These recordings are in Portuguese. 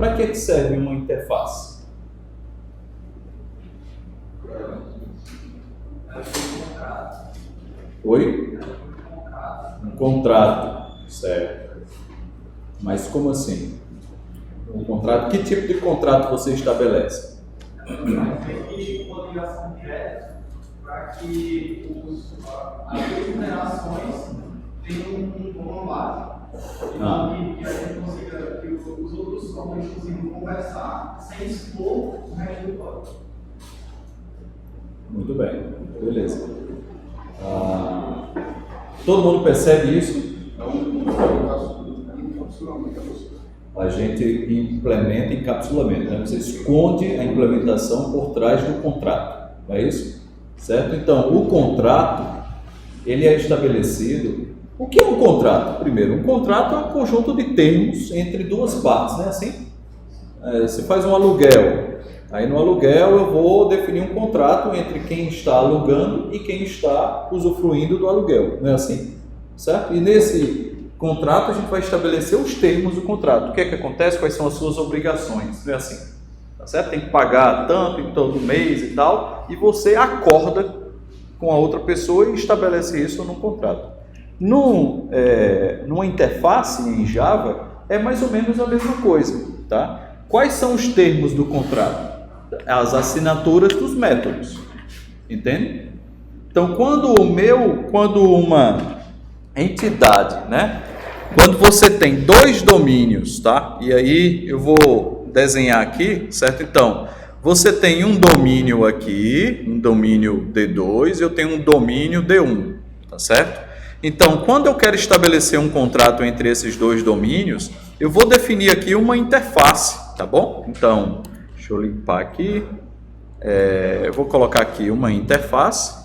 Para que serve uma interface? Oi? Um contrato, certo. Mas como assim? Um contrato, que tipo de contrato você estabelece? Tem uma ligação direta para que as remunerações tenham uma base. E a gente consiga, que os outros componentes consigam conversar sem expor o resto do código. Muito bem, beleza. Todo mundo percebe isso? A gente implementa encapsulamento, né? Você esconde a implementação por trás do contrato, não é isso? Certo? Então, o contrato, ele é estabelecido. O que é um contrato? Primeiro, um contrato é um conjunto de termos entre duas partes, né? Assim, você faz um aluguel. Aí no aluguel eu vou definir um contrato entre quem está alugando e quem está usufruindo do aluguel, não é assim? Certo? E nesse contrato a gente vai estabelecer os termos do contrato. O que é que acontece? Quais são as suas obrigações? Não é assim? Tá certo? Tem que pagar tanto em todo mês e tal, e você acorda com a outra pessoa e estabelece isso no contrato. Numa interface em Java é mais ou menos a mesma coisa, tá? Quais são os termos do contrato? As assinaturas dos métodos, entende? Então, quando uma entidade, né? Quando você tem dois domínios, tá? E aí eu vou desenhar aqui, certo? Então, você tem um domínio aqui, um domínio D2, e eu tenho um domínio D1, tá certo? Então, quando eu quero estabelecer um contrato entre esses dois domínios, eu vou definir aqui uma interface, tá bom? Então, deixa eu limpar aqui. Eu vou colocar aqui uma interface.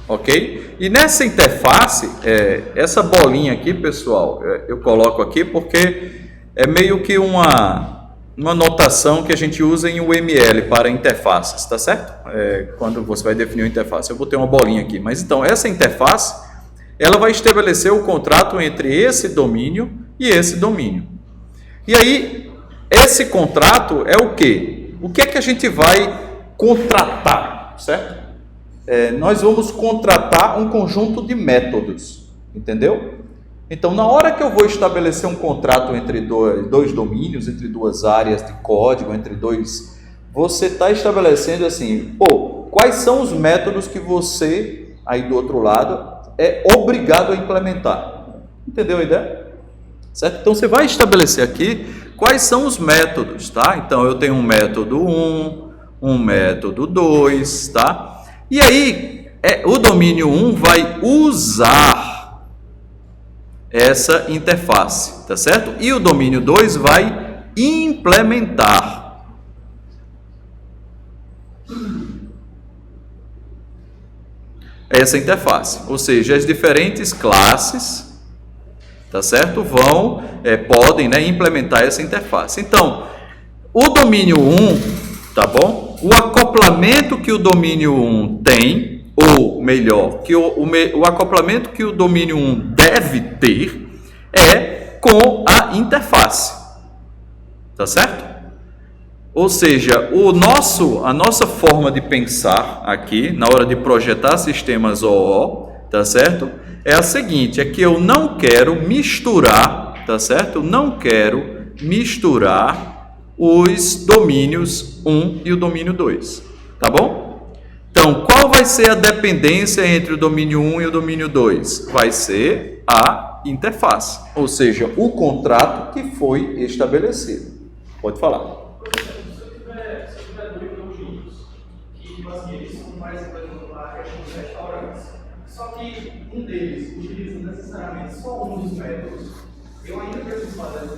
Ok? E nessa interface, essa bolinha aqui, pessoal, eu coloco aqui porque é meio que uma notação que a gente usa em UML para interfaces, tá certo? Quando você vai definir uma interface, eu vou ter uma bolinha aqui. Mas então, essa interface, ela vai estabelecer o contrato entre esse domínio e esse domínio. E aí, esse contrato é o quê? O que é que a gente vai contratar, certo? Nós vamos contratar um conjunto de métodos, entendeu? Então, na hora que eu vou estabelecer um contrato entre dois domínios, entre duas áreas de código, você está estabelecendo assim, quais são os métodos que você, aí do outro lado, é obrigado a implementar. Entendeu a ideia? Certo? Então, você vai estabelecer aqui quais são os métodos, tá? Então, eu tenho um método 1, um método 2, tá? E aí, o domínio 1 vai usar essa interface, tá certo? E o domínio 2 vai implementar. Essa interface, ou seja, as diferentes classes, tá certo? Podem, né, implementar essa interface. Então, o domínio 1, tá bom? O acoplamento que o domínio 1 tem, ou melhor, que o acoplamento que o domínio 1 deve ter é com a interface, tá certo? Ou seja, a nossa forma de pensar aqui, na hora de projetar sistemas OO, tá certo? É a seguinte, é que eu não quero misturar, tá certo? Eu não quero misturar os domínios 1 e o domínio 2, tá bom? Então, qual vai ser a dependência entre o domínio 1 e o domínio 2? Vai ser a interface, ou seja, o contrato que foi estabelecido. Pode falar. Se eu tiver dois domínios, que assim, eles são mais para a questão dos restaurantes, só que um deles utiliza necessariamente só um dos métodos, eu ainda preciso fazer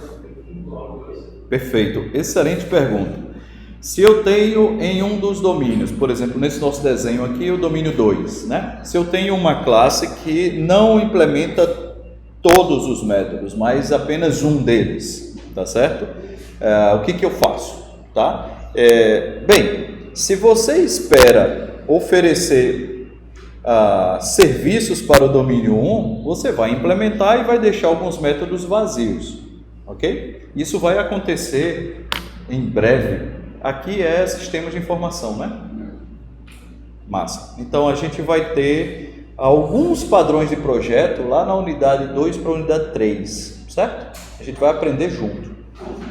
um bloco 2. Perfeito, excelente pergunta. Se eu tenho em um dos domínios, por exemplo, nesse nosso desenho aqui, o domínio 2, né? Se eu tenho uma classe que não implementa todos os métodos, mas apenas um deles, tá certo? O que eu faço, tá? Bem, se você espera oferecer serviços para o domínio 1, você vai implementar e vai deixar alguns métodos vazios, ok? Isso vai acontecer em breve. Aqui é sistema de informação, né? Massa. Então a gente vai ter alguns padrões de projeto lá na unidade 2 para a unidade 3, certo? A gente vai aprender junto.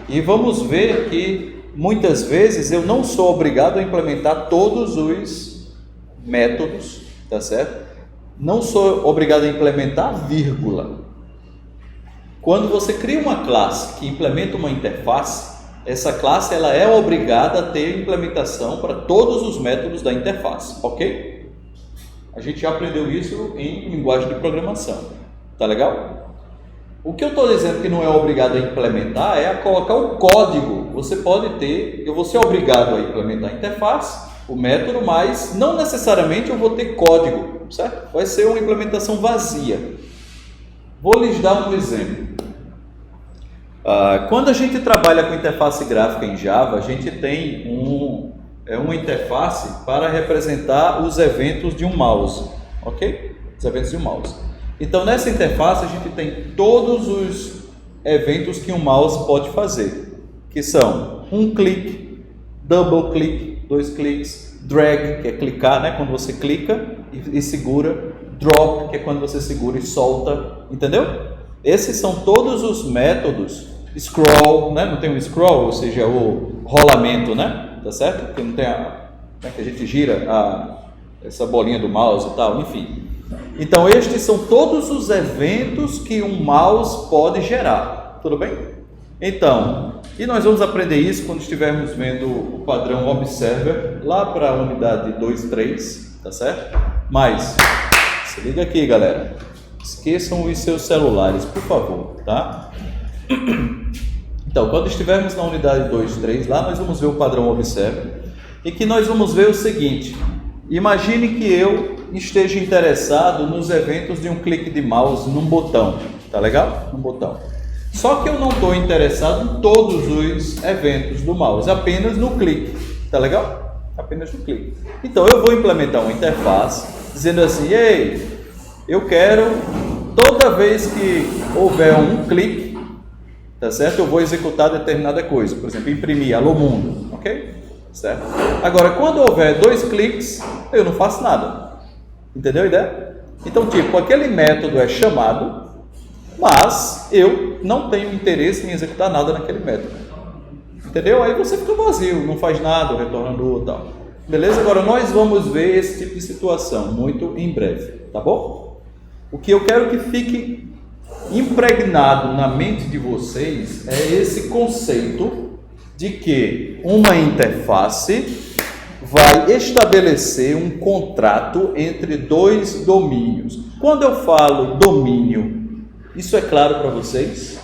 E vamos ver que muitas vezes eu não sou obrigado a implementar todos os métodos, tá certo? Não sou obrigado a implementar vírgula. Quando você cria uma classe que implementa uma interface, essa classe ela é obrigada a ter implementação para todos os métodos da interface, ok? A gente já aprendeu isso em linguagem de programação, tá legal? O que eu estou dizendo que não é obrigado a implementar é a colocar o código. Você pode ter, eu vou ser obrigado a implementar a interface, o método, mas não necessariamente eu vou ter código, certo? Vai ser uma implementação vazia. Vou lhes dar um exemplo. Quando a gente trabalha com interface gráfica em Java, a gente tem uma interface para representar os eventos de um mouse, ok? Os eventos de um mouse. Então, nessa interface, a gente tem todos os eventos que um mouse pode fazer, que são um clique, double click, 2 cliques, drag, que é clicar, né? Quando você clica e segura, drop, que é quando você segura e solta, entendeu? Esses são todos os métodos. Scroll, né? Não tem um scroll, ou seja, o rolamento, né? Tá certo? Porque não tem que a gente gira essa bolinha do mouse e tal, enfim. Então, estes são todos os eventos que um mouse pode gerar, tudo bem? Então, e nós vamos aprender isso quando estivermos vendo o padrão Observer lá para a unidade 2.3, tá certo? Mas, se liga aqui, galera, esqueçam os seus celulares, por favor, tá? Então, quando estivermos na unidade 2.3, lá nós vamos ver o padrão Observer e que nós vamos ver o seguinte: imagine que eu esteja interessado nos eventos de um clique de mouse num botão, tá legal? Num botão. Só que eu não estou interessado em todos os eventos do mouse, apenas no clique, tá legal? Apenas no clique. Então eu vou implementar uma interface dizendo assim: ei, eu quero toda vez que houver um clique, tá certo? Eu vou executar determinada coisa, por exemplo, imprimir alô mundo, ok? Certo? Agora, quando houver 2 cliques, eu não faço nada. Entendeu a ideia? Então, tipo, aquele método é chamado, mas eu não tenho interesse em executar nada naquele método. Entendeu? Aí você fica vazio, não faz nada, retornando e tal. Beleza? Agora, nós vamos ver esse tipo de situação muito em breve, tá bom? O que eu quero que fique impregnado na mente de vocês é esse conceito de que uma interface vai estabelecer um contrato entre 2 domínios. Quando eu falo domínio, isso é claro para vocês?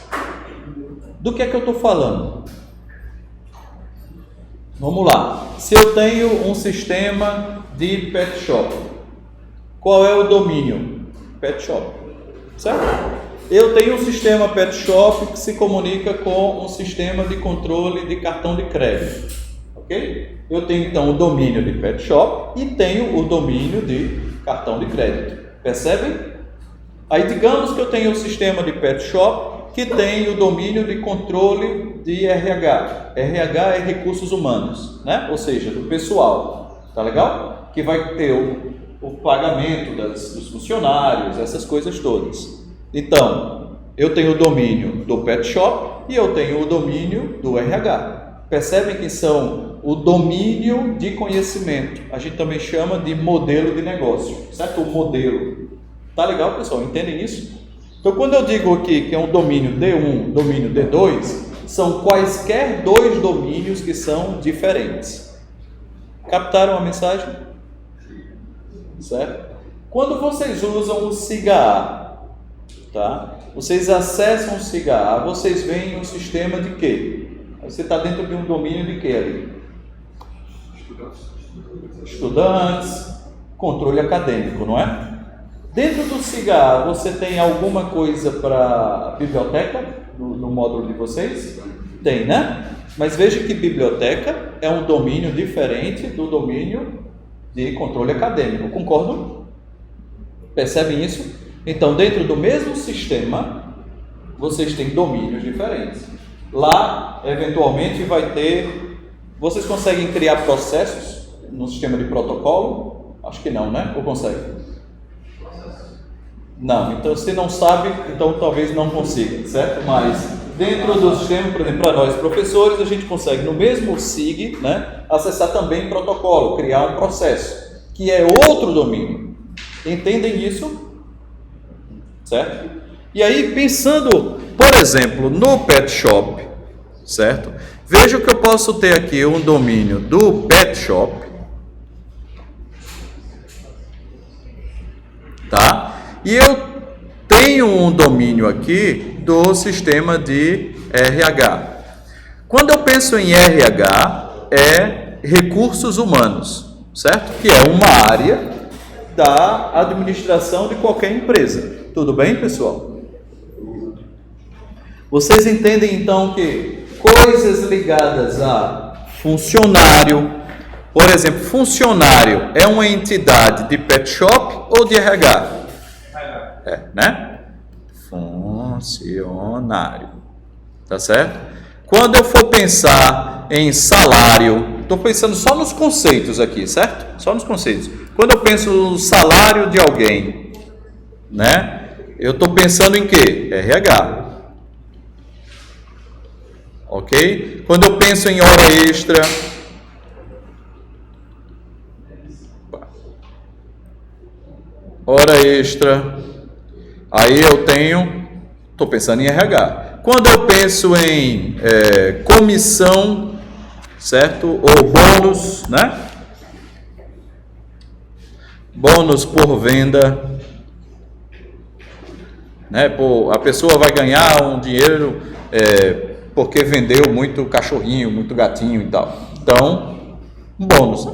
Do que é que eu estou falando? Vamos lá. Se eu tenho um sistema de pet shop, qual é o domínio? Pet shop, certo? Eu tenho um sistema pet shop que se comunica com um sistema de controle de cartão de crédito, ok? Eu tenho então o domínio de pet shop e tenho o domínio de cartão de crédito, percebem? Aí digamos que eu tenho um sistema de pet shop que tem o domínio de controle de RH. RH é recursos humanos, né? Ou seja, do pessoal, tá legal? Que vai ter o pagamento dos funcionários, essas coisas todas. Então, eu tenho o domínio do pet shop e eu tenho o domínio do RH. Percebem que são o domínio de conhecimento. A gente também chama de modelo de negócio, certo? O modelo. Tá legal, pessoal? Entendem isso? Então, quando eu digo aqui que é um domínio D1, domínio D2, são quaisquer 2 domínios que são diferentes. Captaram a mensagem? Certo? Quando vocês usam o SIGA, tá? Vocês acessam o SIGA, vocês veem um sistema de quê? Você está dentro de um domínio de quê ali? Estudantes, controle acadêmico, não é? Dentro do SIGA, você tem alguma coisa para biblioteca no módulo de vocês? Tem, né? Mas veja que biblioteca é um domínio diferente do domínio de controle acadêmico, concordam? Percebem isso? Então, dentro do mesmo sistema, vocês têm domínios diferentes. Lá, eventualmente, vai ter... Vocês conseguem criar processos no sistema de protocolo? Acho que não, né? Ou conseguem? Não. Então, se não sabe, então talvez não consiga, certo? Mas dentro do sistema, por exemplo, para nós professores, a gente consegue no mesmo SIG, né, acessar também protocolo, criar um processo, que é outro domínio. Entendem isso? Certo? E aí, pensando, por exemplo, no pet shop, certo? Veja que eu posso ter aqui um domínio do pet shop, tá? E eu tenho um domínio aqui do sistema de RH. Quando eu penso em RH, é recursos humanos, certo? Que é uma área da administração de qualquer empresa. Tudo bem, pessoal? Vocês entendem então que coisas ligadas a funcionário, por exemplo, funcionário é uma entidade de pet shop ou de RH? Né? Funcionário. Tá certo? Quando eu for pensar em salário, estou pensando só nos conceitos aqui, certo? Só nos conceitos. Quando eu penso no salário de alguém, né? Eu estou pensando em quê? RH. Ok? Quando eu penso em hora extra, aí eu estou pensando em RH. Quando eu penso em comissão, certo? Ou bônus, né? Bônus por venda, né? A pessoa vai ganhar um dinheiro porque vendeu muito cachorrinho, muito gatinho e tal. Então, um bônus.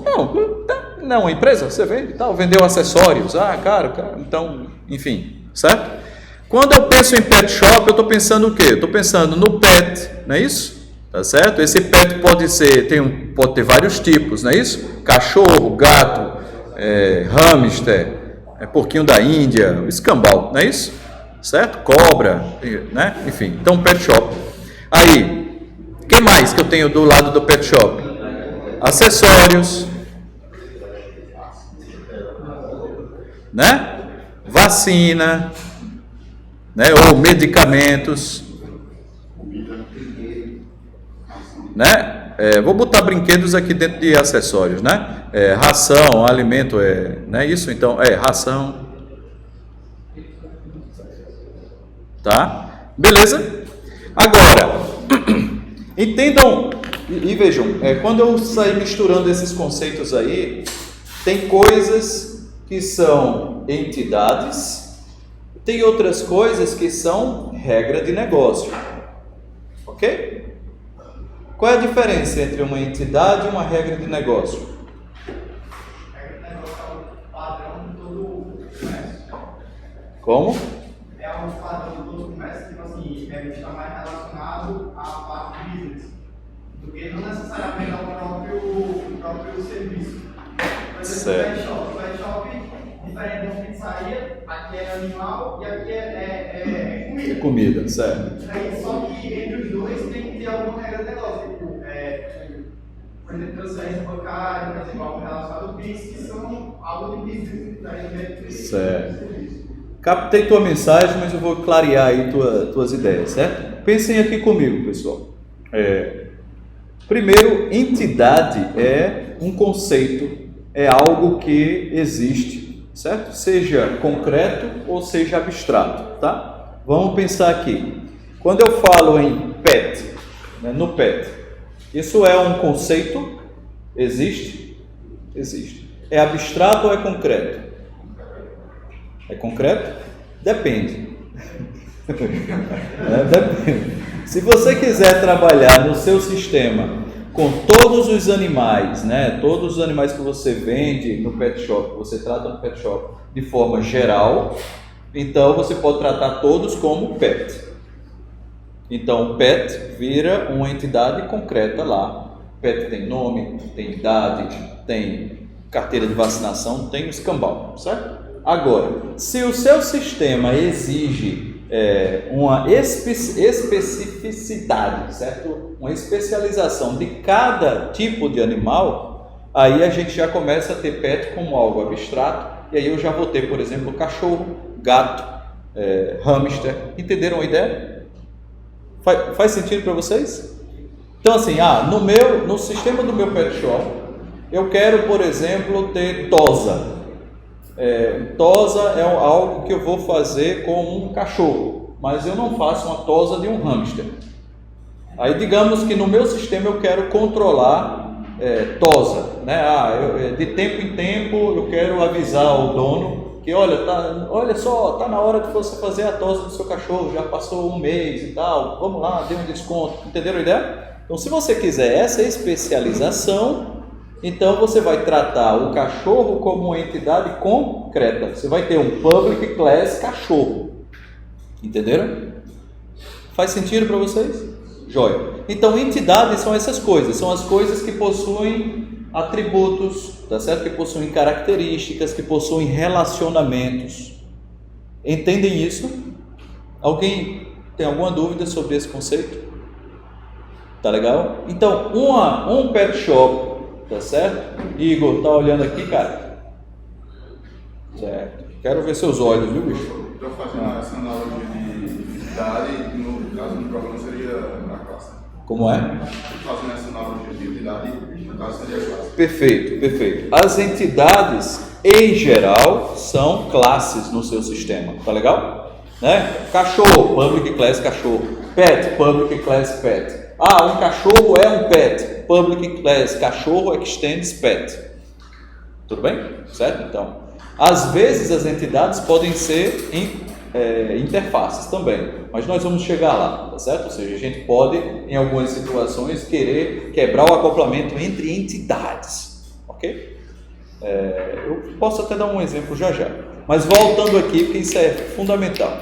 Não, a empresa, você vende e tal, vendeu acessórios. Caro. Então, enfim, certo? Quando eu penso em pet shop, eu estou pensando o quê? Eu estou pensando no pet, não é isso? Tá certo? Esse pet pode ter vários tipos, não é isso? Cachorro, gato, hamster, porquinho da Índia, escambau, não é isso? Certo? Cobra, né? Enfim, então pet shop. Aí, o que mais que eu tenho do lado do pet shop? Acessórios, né? Vacina, né? Ou medicamentos, né? Vou botar brinquedos aqui dentro de acessórios, né? Ração, alimento, não é isso? Então, ração, tá? Beleza? Agora, entendam e vejam, quando eu sair misturando esses conceitos aí, tem coisas que são entidades, tem outras coisas que são regra de negócio, ok? Qual é a diferença entre uma entidade e uma regra de negócio? Regra de negócio é o padrão de todo o comércio. Como? É o padrão de todo o comércio, tipo assim, está mais relacionado à parte de business, do que não necessariamente ao próprio serviço. Por exemplo, o pet shop, diferente de uma pizzaria, aqui é animal e aqui é comida. Comida, certo. Aí, só que entre os dois tem que ter alguma regra de negócio, tipo, por exemplo, transferência bancária, por exemplo, algo relacionado ao PIX, que são algo de business. Certo. Captei tua mensagem, mas eu vou clarear aí tuas ideias, certo? Pensem aqui comigo, pessoal. Primeiro, entidade é um conceito, é algo que existe, certo? Seja concreto ou seja abstrato, tá? Vamos pensar aqui. Quando eu falo em pet, né, no pet, isso é um conceito? Existe? Existe. É abstrato ou é concreto? É concreto? Depende. Depende. Se você quiser trabalhar no seu sistema com todos os animais, né? Todos os animais que você vende no pet shop, você trata no pet shop de forma geral, então você pode tratar todos como pet. Então o pet vira uma entidade concreta lá. Pet tem nome, tem idade, tem carteira de vacinação, tem o escambau, certo? Agora, se o seu sistema exige uma especificidade, certo? Uma especialização de cada tipo de animal, aí a gente já começa a ter pet como algo abstrato, e aí eu já vou ter, por exemplo, cachorro, gato, hamster. Entenderam a ideia? Faz sentido para vocês? Então assim, no sistema do meu pet shop, eu quero, por exemplo, ter tosa. Tosa é algo que eu vou fazer com um cachorro, mas eu não faço uma tosa de um hamster. Aí digamos que no meu sistema eu quero controlar tosa, né? De tempo em tempo eu quero avisar o dono que olha só, tá na hora de você fazer a tosa do seu cachorro, já passou um mês e tal, vamos lá, dê um desconto. Entenderam a ideia? Então se você quiser essa especialização, então você vai tratar o cachorro como uma entidade concreta. Você vai ter um public class cachorro. Entenderam? Faz sentido para vocês? Joia. Então entidades são essas coisas, são as coisas que possuem atributos, tá certo? Que possuem características, que possuem relacionamentos. Entendem isso? Alguém tem alguma dúvida sobre esse conceito? Tá legal? Então, um pet shop, tá certo? Igor, tá olhando aqui, cara? Certo. Quero ver seus olhos, viu, bicho? Estou fazendo essa analogia de entidade, no caso do programa seria a classe. Como é? Estou fazendo essa analogia de entidade, no caso seria a classe. Perfeito, perfeito. As entidades, em geral, são classes no seu sistema, tá legal? Né? Cachorro, public class cachorro. Pet, public class pet. Um cachorro é um pet, public class cachorro extends pet. Tudo bem? Certo? Então, às vezes as entidades podem ser interfaces também, mas nós vamos chegar lá, tá certo? Ou seja, a gente pode, em algumas situações, querer quebrar o acoplamento entre entidades, ok? Eu posso até dar um exemplo já, mas voltando aqui, porque isso é fundamental.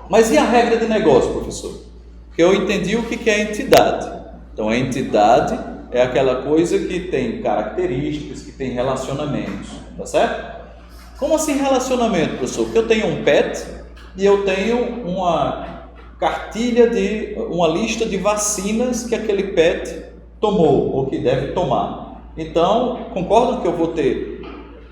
Mas e a regra de negócio, professor? Porque eu entendi o que é entidade. Então, a entidade é aquela coisa que tem características, que tem relacionamentos, tá certo? Como assim relacionamento, professor? Porque eu tenho um pet e eu tenho uma cartilha uma lista de vacinas que aquele pet tomou ou que deve tomar. Então, concordam que eu vou ter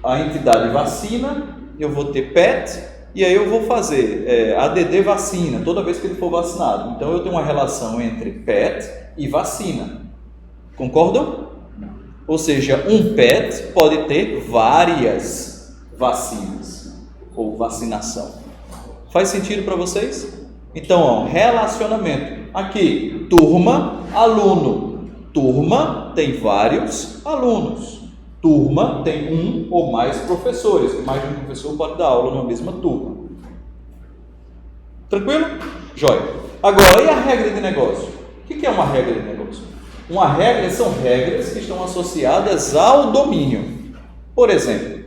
a entidade vacina, eu vou ter pet, e aí eu vou fazer ADD vacina toda vez que ele for vacinado. Então eu tenho uma relação entre pet e vacina. Concordam? Ou seja, um pet pode ter várias vacinas ou vacinação. Faz sentido para vocês? Então, relacionamento. Aqui, turma, aluno. Turma tem vários alunos. Turma tem um ou mais professores. Mais de um professor pode dar aula numa mesma turma. Tranquilo? Jóia. Agora, e a regra de negócio? O que é uma regra de negócio? Uma regra são regras que estão associadas ao domínio. Por exemplo,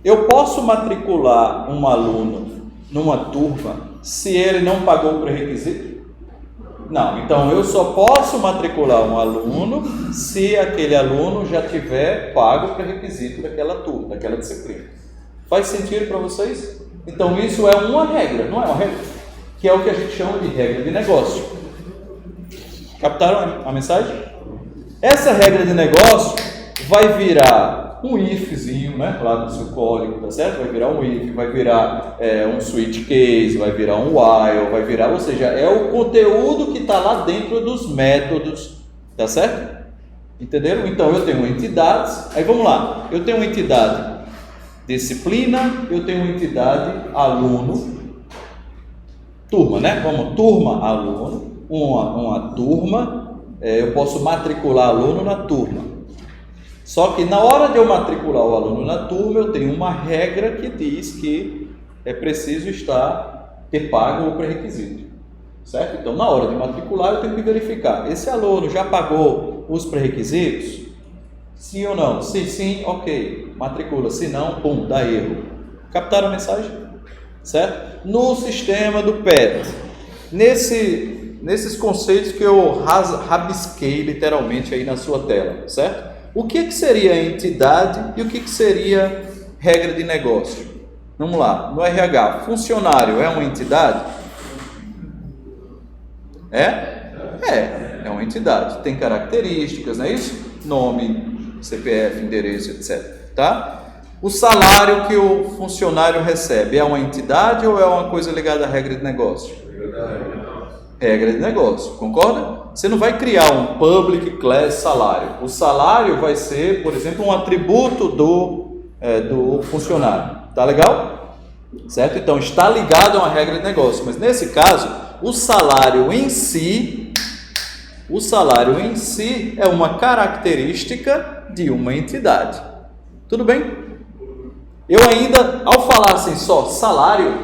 eu posso matricular um aluno numa turma se ele não pagou o pré-requisito? Não, então eu só posso matricular um aluno se aquele aluno já tiver pago o pré-requisito daquela turma, daquela disciplina. Faz sentido para vocês? Então isso é uma regra, não é uma regra? Que é o que a gente chama de regra de negócio. Captaram a mensagem? Essa regra de negócio vai virar um ifzinho, né, lá do seu código, tá certo? Vai virar um if, vai virar um switch case, vai virar um while, vai virar, ou seja, é o conteúdo que está lá dentro dos métodos, tá certo? Entenderam? Então eu tenho entidades, aí vamos lá, eu tenho uma entidade disciplina, eu tenho uma entidade aluno, turma, né? Vamos, turma, aluno, uma turma, eu posso matricular aluno na turma. Só que na hora de eu matricular o aluno na turma, eu tenho uma regra que diz que é preciso ter pago o pré-requisito, certo? Então, na hora de matricular, eu tenho que verificar, esse aluno já pagou os pré-requisitos? Sim ou não? Se sim, ok, matricula, se não, pum, dá erro. Captaram a mensagem? Certo? No sistema do PET, nesses conceitos que eu rabisquei literalmente aí na sua tela, certo? O que seria entidade e o que seria regra de negócio? Vamos lá, no RH, funcionário é uma entidade? É uma entidade, tem características, não é isso? Nome, CPF, endereço, etc. Tá? O salário que o funcionário recebe é uma entidade ou é uma coisa ligada à regra de negócio? Regra de negócio, concorda? Você não vai criar um public class salário. O salário vai ser, por exemplo, um atributo do funcionário. Tá legal? Certo? Então está ligado a uma regra de negócio. Mas nesse caso, o salário em si é uma característica de uma entidade. Tudo bem? Eu ainda, ao falar assim só salário,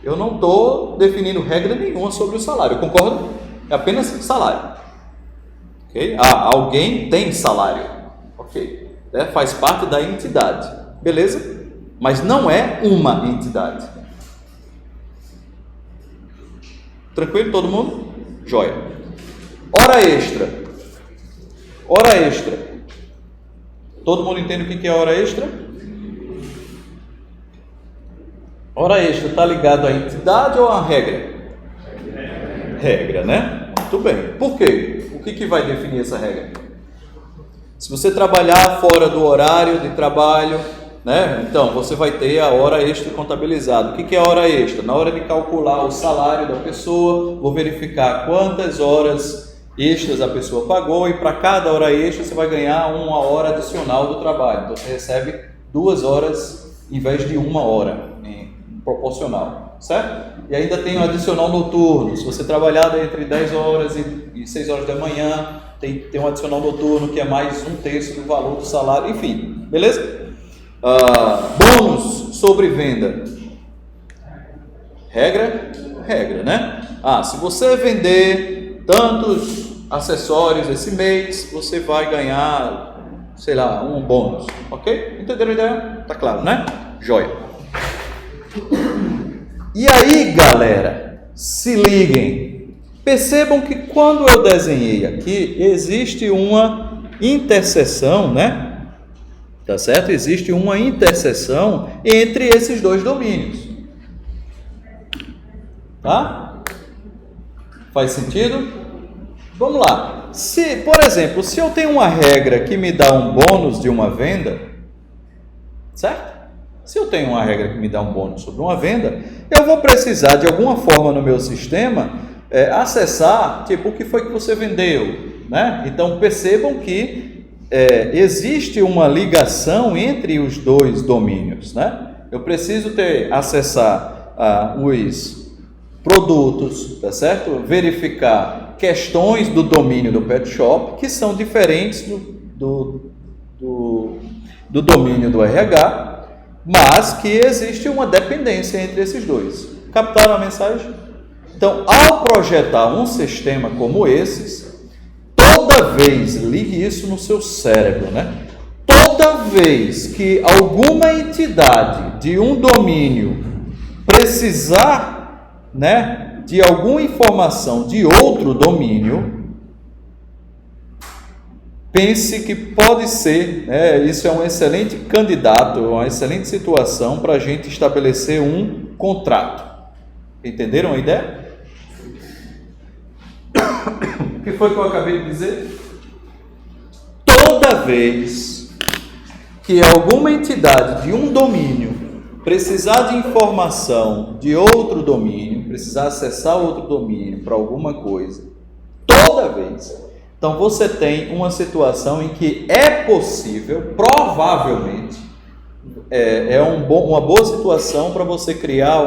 eu não estou definindo regra nenhuma sobre o salário, concorda? É apenas salário. Ok? Alguém tem salário. Ok. Faz parte da entidade. Beleza? Mas não é uma entidade. Tranquilo todo mundo? Joia. Hora extra. Hora extra. Todo mundo entende o que é hora extra? Hora extra está ligado à entidade ou à regra? Regra, né? Muito bem. Por quê? O que vai definir essa regra? Se você trabalhar fora do horário de trabalho, né? Então você vai ter a hora extra contabilizada. O que é a hora extra? Na hora de calcular o salário da pessoa, vou verificar quantas horas extras a pessoa pagou e para cada hora extra você vai ganhar uma hora adicional do trabalho. Então você recebe 2 horas em vez de 1 hora, proporcional, certo? E ainda tem o adicional noturno. Se você trabalhar entre 10 horas e 6 horas da manhã, tem um adicional noturno que é mais 1/3 do valor do salário, enfim, beleza? Bônus sobre venda. Regra, né? Se você vender tantos acessórios esse mês, você vai ganhar, sei lá, um bônus, ok? Entenderam a ideia? Tá claro, né? Joia. E aí, galera, se liguem, percebam que quando eu desenhei aqui, existe uma interseção, né? Tá certo? Existe uma interseção entre esses dois domínios. Tá? Faz sentido? Vamos lá. Se, por exemplo, se eu tenho uma regra que me dá um bônus de uma venda, certo? Se eu tenho uma regra que me dá um bônus sobre uma venda, eu vou precisar de alguma forma no meu sistema acessar, tipo, o que foi que você vendeu, né? Então percebam que existe uma ligação entre os dois domínios, né? Eu preciso acessar os produtos, tá certo? Verificar questões do domínio do pet shop que são diferentes do domínio do RH, mas que existe uma dependência entre esses dois. Captaram a mensagem? Então, ao projetar um sistema como esses, toda vez, ligue isso no seu cérebro, né? Toda vez que alguma entidade de um domínio precisar, né, de alguma informação de outro domínio, pense que pode ser, isso é um excelente candidato, uma excelente situação para a gente estabelecer um contrato. Entenderam a ideia? O que foi que eu acabei de dizer? Toda vez que alguma entidade de um domínio precisar de informação de outro domínio, precisar acessar outro domínio para alguma coisa, toda vez. Então você tem uma situação em que é possível, provavelmente, uma boa situação para você criar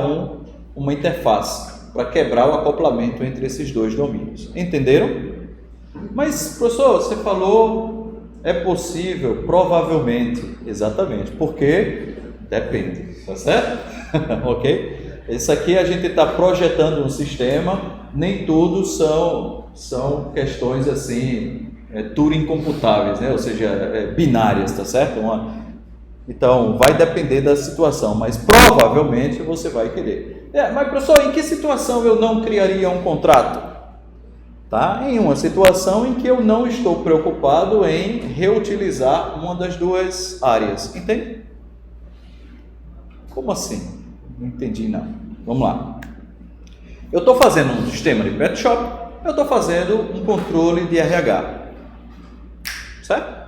uma interface, para quebrar o acoplamento entre esses dois domínios. Entenderam? Mas, professor, você falou, é possível, provavelmente. Exatamente, porque depende, tá certo? Ok? Isso aqui a gente está projetando um sistema, nem tudo são questões assim, Turing computáveis, né? Ou seja, binárias, tá certo? Então, vai depender da situação, mas provavelmente você vai querer. Mas, professor, em que situação eu não criaria um contrato? Tá? Em uma situação em que eu não estou preocupado em reutilizar uma das duas áreas. Entende? Como assim? Não entendi não. Vamos lá. Eu estou fazendo um sistema de pet shop, eu estou fazendo um controle de RH. Certo?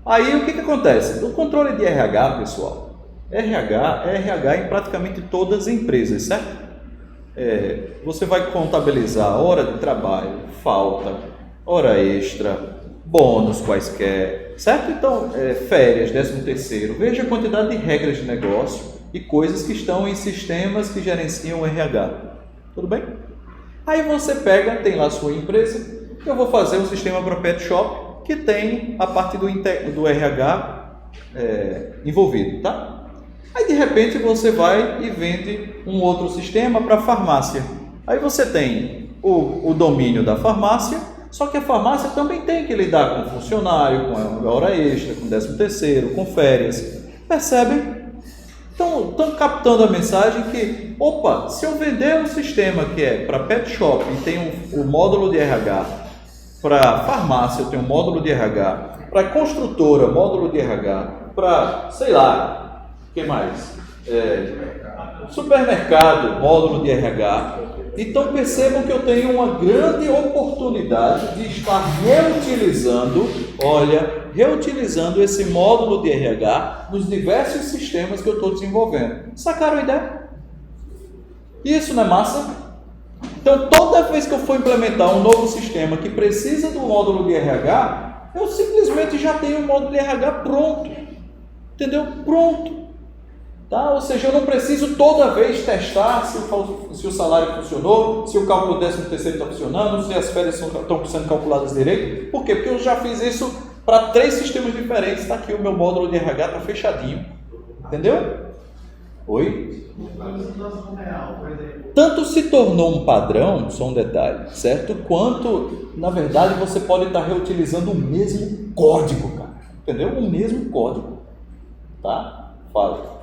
Aí o que acontece? O controle de RH, pessoal, RH é RH em praticamente todas as empresas, certo? Você vai contabilizar hora de trabalho, falta, hora extra, bônus quaisquer, certo? Então, férias, 13º, veja a quantidade de regras de negócio e coisas que estão em sistemas que gerenciam o RH. Tudo bem? Aí você pega, tem lá a sua empresa, eu vou fazer um sistema para pet shop que tem a parte do RH envolvido, tá? Aí de repente você vai e vende um outro sistema para farmácia. Aí você tem o domínio da farmácia, só que a farmácia também tem que lidar com funcionário, com a hora extra, com 13º, com férias. Percebem? Então, estão captando a mensagem que, opa, se eu vender um sistema que é para pet shop e tem um módulo de RH, para farmácia eu tenho um módulo de RH, para construtora, módulo de RH, para, sei lá, o que mais? Supermercado, módulo de RH. Então percebam que eu tenho uma grande oportunidade de estar reutilizando esse módulo de RH nos diversos sistemas que eu estou desenvolvendo. Sacaram a ideia? Isso não é massa? Então toda vez que eu for implementar um novo sistema que precisa do módulo de RH, eu simplesmente já tenho o módulo de RH pronto. Entendeu? Pronto. Tá? Ou seja, eu não preciso toda vez testar se o salário funcionou, se o cálculo 13º está funcionando, se as férias estão sendo calculadas direito. Por quê? Porque eu já fiz isso para 3 sistemas diferentes. Está aqui o meu módulo de RH, está fechadinho. Entendeu? Oi? Tanto se tornou um padrão, só um detalhe, certo? Quanto, na verdade, você pode estar reutilizando o mesmo código, cara. Entendeu? O mesmo código. Tá? Fala.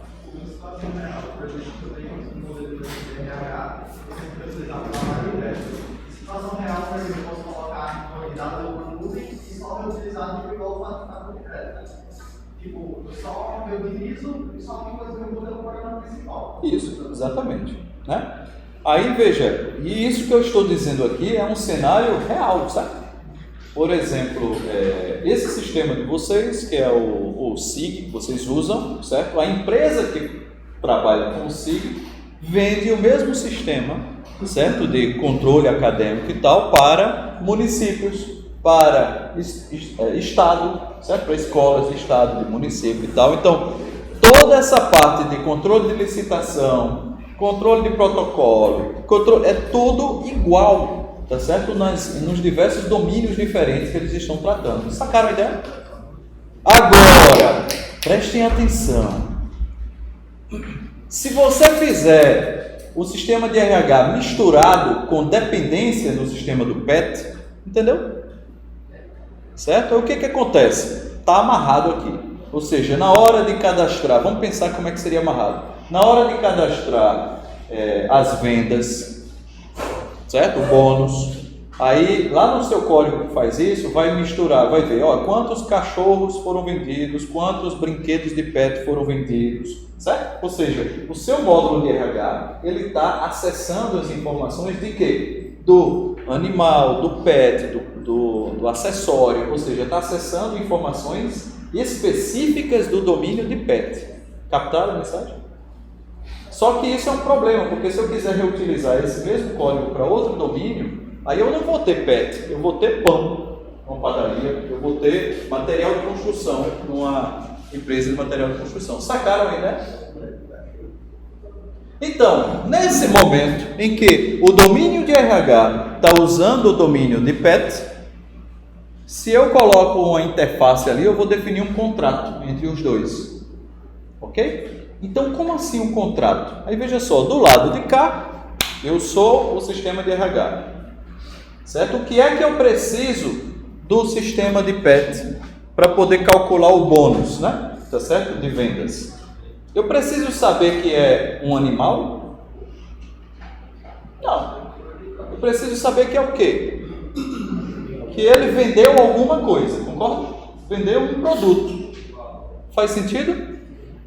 Situação real, por exemplo, eu posso colocar dados na nuvem e só reutilizado igual o de crédito. Tipo, só eu utilizo e só tem coisa que eu mudo no programa principal. Isso, exatamente. Né? Aí veja, e isso que eu estou dizendo aqui é um cenário real, sabe? Por exemplo, esse sistema de vocês, que é o SIG, que vocês usam, certo? A empresa que trabalha com o SIG vende o mesmo sistema, certo? De controle acadêmico e tal, para municípios, para estado, certo? Para escolas de estado, de município e tal. Então, toda essa parte de controle de licitação, controle de protocolo, é tudo igual. Tá certo? Nos diversos domínios diferentes que eles estão tratando. Sacaram a ideia? Agora, prestem atenção. Se você fizer o sistema de RH misturado com dependência no sistema do PET, entendeu? Certo? Aí o que acontece? Está amarrado aqui. Ou seja, na hora de cadastrar, vamos pensar como é que seria amarrado. Na hora de cadastrar as vendas, certo? O bônus. Aí, lá no seu código que faz isso, vai misturar, vai ver, quantos cachorros foram vendidos, quantos brinquedos de pet foram vendidos, certo? Ou seja, o seu módulo de RH, ele está acessando as informações de quê? Do animal, do pet, do acessório, ou seja, está acessando informações específicas do domínio de pet. Captaram a mensagem? Só que isso é um problema, porque se eu quiser reutilizar esse mesmo código para outro domínio, aí eu não vou ter pet, eu vou ter pão numa padaria, eu vou ter material de construção numa empresa de material de construção. Sacaram aí, né? Então, nesse momento em que o domínio de RH está usando o domínio de pet, se eu coloco uma interface ali, eu vou definir um contrato entre os dois. Ok? Então, como assim um contrato? Aí veja só, do lado de cá, eu sou o sistema de RH, certo? O que é que eu preciso do sistema de PET para poder calcular o bônus, né? Tá certo? De vendas. Eu preciso saber que é um animal? Não. Eu preciso saber que é o quê? Que ele vendeu alguma coisa, concorda? Vendeu um produto. Faz sentido?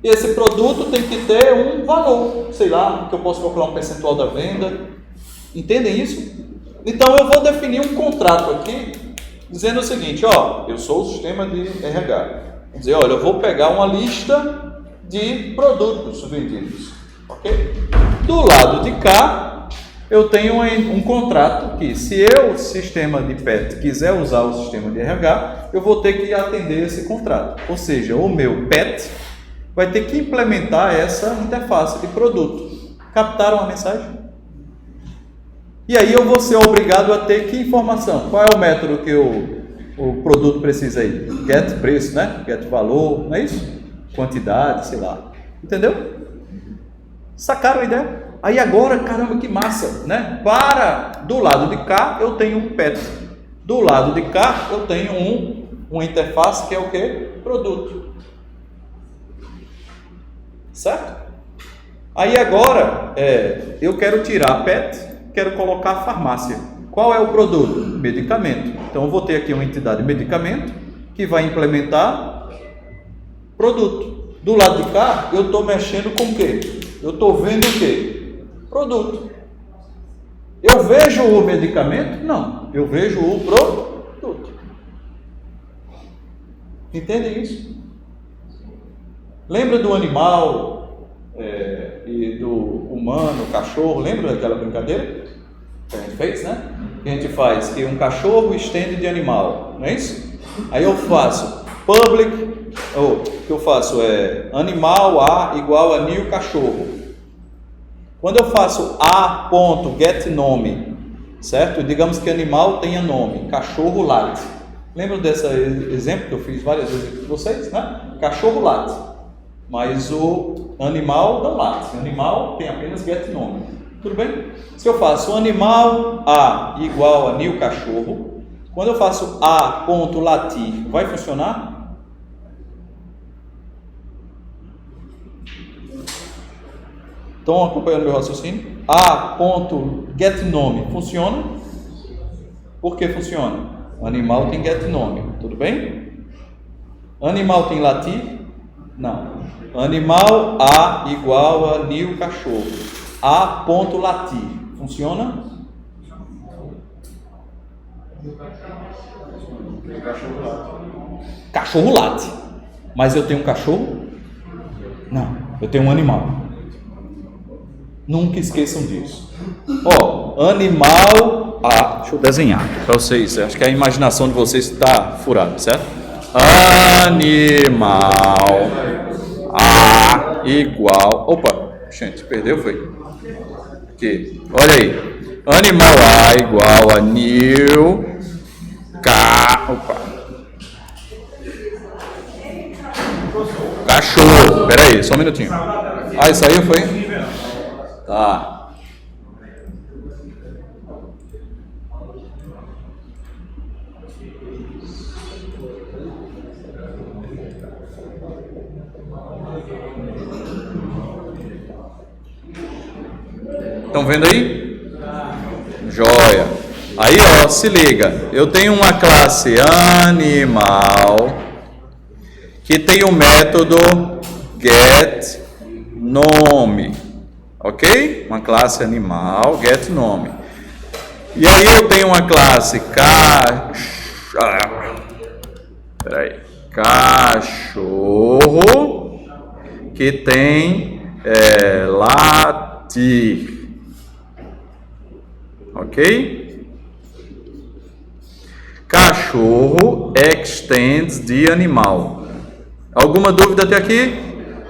E esse produto tem que ter um valor, sei lá, que eu posso calcular um percentual da venda. Entendem isso? Então eu vou definir um contrato aqui, dizendo o seguinte, ó, eu sou o sistema de RH. Vou dizer, olha, eu vou pegar uma lista de produtos vendidos, ok? Do lado de cá, eu tenho um contrato que, se eu, sistema de PET, quiser usar o sistema de RH, eu vou ter que atender esse contrato. Ou seja, o meu PET vai ter que implementar essa interface de produto. Captaram a mensagem? E aí eu vou ser obrigado a ter que informação? Qual é o método que o produto precisa aí? Get preço, né? Get valor, não é isso? Quantidade, sei lá. Entendeu? Sacaram a ideia? Aí agora, caramba, que massa, né? Do lado de cá eu tenho um PET. Do lado de cá eu tenho uma interface que é o quê? Produto. Certo? Aí agora eu quero tirar PET, quero colocar farmácia. Qual é o produto? Medicamento. Então eu vou ter aqui uma entidade medicamento que vai implementar produto. Do lado de cá eu estou mexendo com o quê? Eu estou vendo o quê? Produto. Eu vejo o medicamento? Não, eu vejo o produto. Entendem isso? Lembra do animal e do humano, cachorro? Lembra daquela brincadeira que a gente fez, né? Que a gente faz que um cachorro estende de animal, não é isso? Aí eu faço public, o que eu faço é animal A igual a new cachorro. Quando eu faço a.getNome, certo? Digamos que animal tenha nome, cachorro late. Lembra desse exemplo que eu fiz várias vezes com vocês, né? Cachorro late, mas o animal não late. O animal tem apenas getNome. Tudo bem? Se eu faço animal A igual a new cachorro, quando eu faço a.latir, vai funcionar? Estão acompanhando meu raciocínio? A.getNome funciona? Por que funciona? O animal tem getNome, tudo bem? Animal tem latir? Não. Animal A igual a new cachorro. A.latir. Funciona? Cachorro late. Mas eu tenho um cachorro? Não. Eu tenho um animal. Nunca esqueçam disso. Animal A. Deixa eu desenhar para vocês. Acho que a imaginação de vocês está furada, certo? Animal A igual. Opa, gente, perdeu, foi? Aqui, olha aí. Animal A igual a new cachorro. Pera aí, só um minutinho. Isso aí foi? Tá. Estão vendo aí? Joia. Aí, se liga. Eu tenho uma classe animal que tem o método getNome. Ok? Uma classe animal, getNome. E aí eu tenho uma classe cachorro que tem latir. Ok? Cachorro extends de animal. Alguma dúvida até aqui?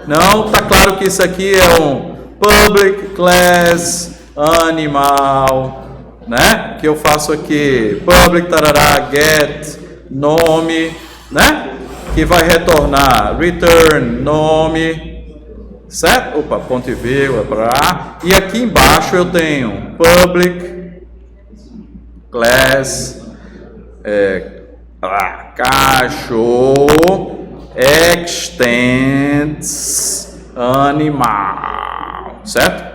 Não? Tá claro que isso aqui é um public class animal, né? Que eu faço aqui public tarará get nome, né? Que vai retornar return nome, certo? Opa, ponto e vírgula para. E aqui embaixo eu tenho public class cachorro extends animal, certo?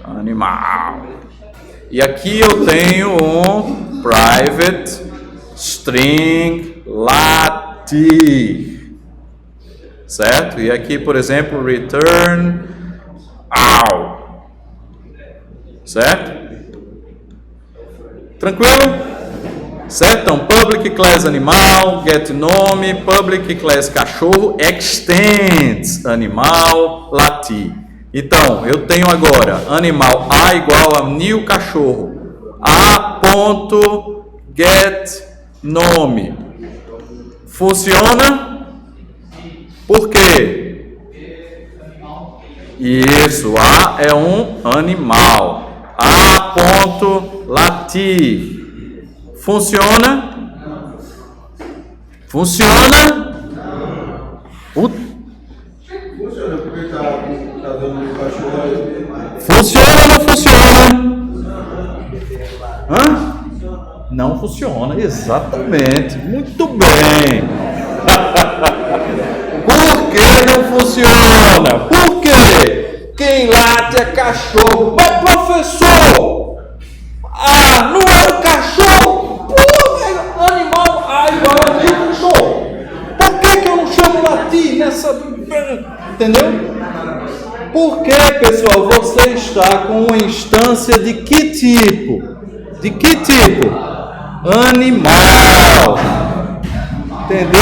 Animal. E aqui eu tenho um private string latir, certo? E aqui, por exemplo, return all, certo? Tranquilo? Certo? Então, public class animal, get nome, public class cachorro, extends animal, latir. Então, eu tenho agora animal A igual a new cachorro, A ponto get nome. Funciona? Por quê? Isso, A é um animal. A ponto latir. Funciona? Funciona? Funciona porque tá dando cachorro aí. Funciona ou não funciona? Hã? Não funciona, exatamente. Muito bem. Por que não funciona? Por quê? Quem late é cachorro. Mas professor, não é o cachorro? Pô, velho, animal igual a mim, cachorro. Por que eu não chamo latir nessa... Entendeu? Porque, pessoal, você está com uma instância de que tipo? De que tipo? Animal. Entendeu?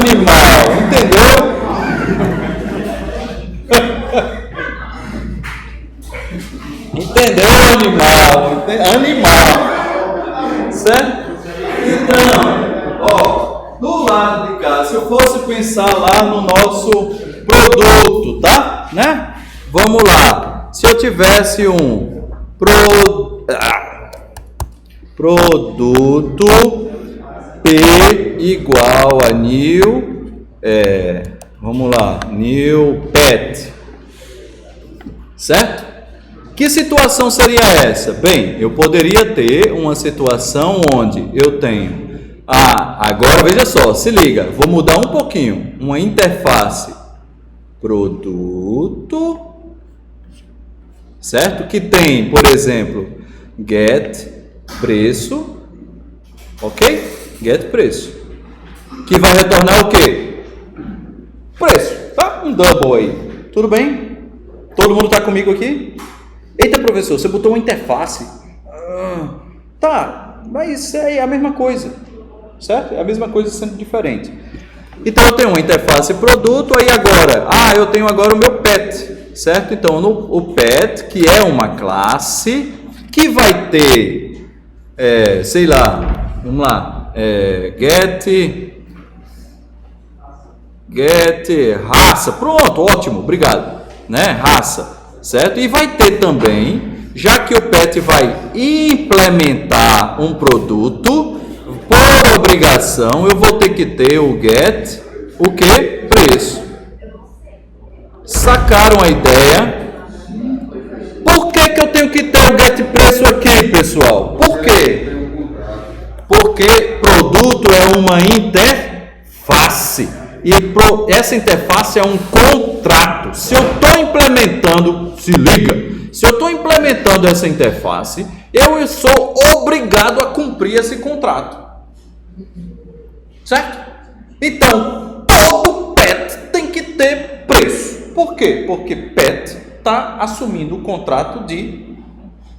Animal. Entendeu? Entendeu? Animal. Certo? Então, do lado de cá, se eu fosse pensar lá no nosso produto, tá? Né? Vamos lá. Se eu tivesse um produto P igual a new, vamos lá, new pet, certo? Que situação seria essa? Bem, eu poderia ter uma situação onde eu tenho, agora veja só, se liga, vou mudar um pouquinho, uma interface produto, certo? Que tem, por exemplo, get preço, ok? Get preço, que vai retornar o quê? Preço, tá? Um double aí, tudo bem? Todo mundo está comigo aqui? Eita, professor, você botou uma interface. Tá, mas é a mesma coisa, certo? É a mesma coisa sendo diferente. Então eu tenho uma interface produto, aí agora, eu tenho agora o meu pet, certo? Então o pet, que é uma classe, que vai ter, sei lá, vamos lá, get raça, pronto, ótimo, obrigado, né? Raça, certo? E vai ter também, já que o pet vai implementar um produto, por obrigação, eu vou ter que ter o get, o que? Preço. Sacaram a ideia? Por que eu tenho que ter o get preço aqui, pessoal? Por quê? Porque produto é uma interface. E essa interface é um contrato. Se eu estou implementando, se liga, se eu estou implementando essa interface, eu sou obrigado a cumprir esse contrato. Certo? Então, todo pet tem que ter preço. Por quê? Porque pet está assumindo o contrato de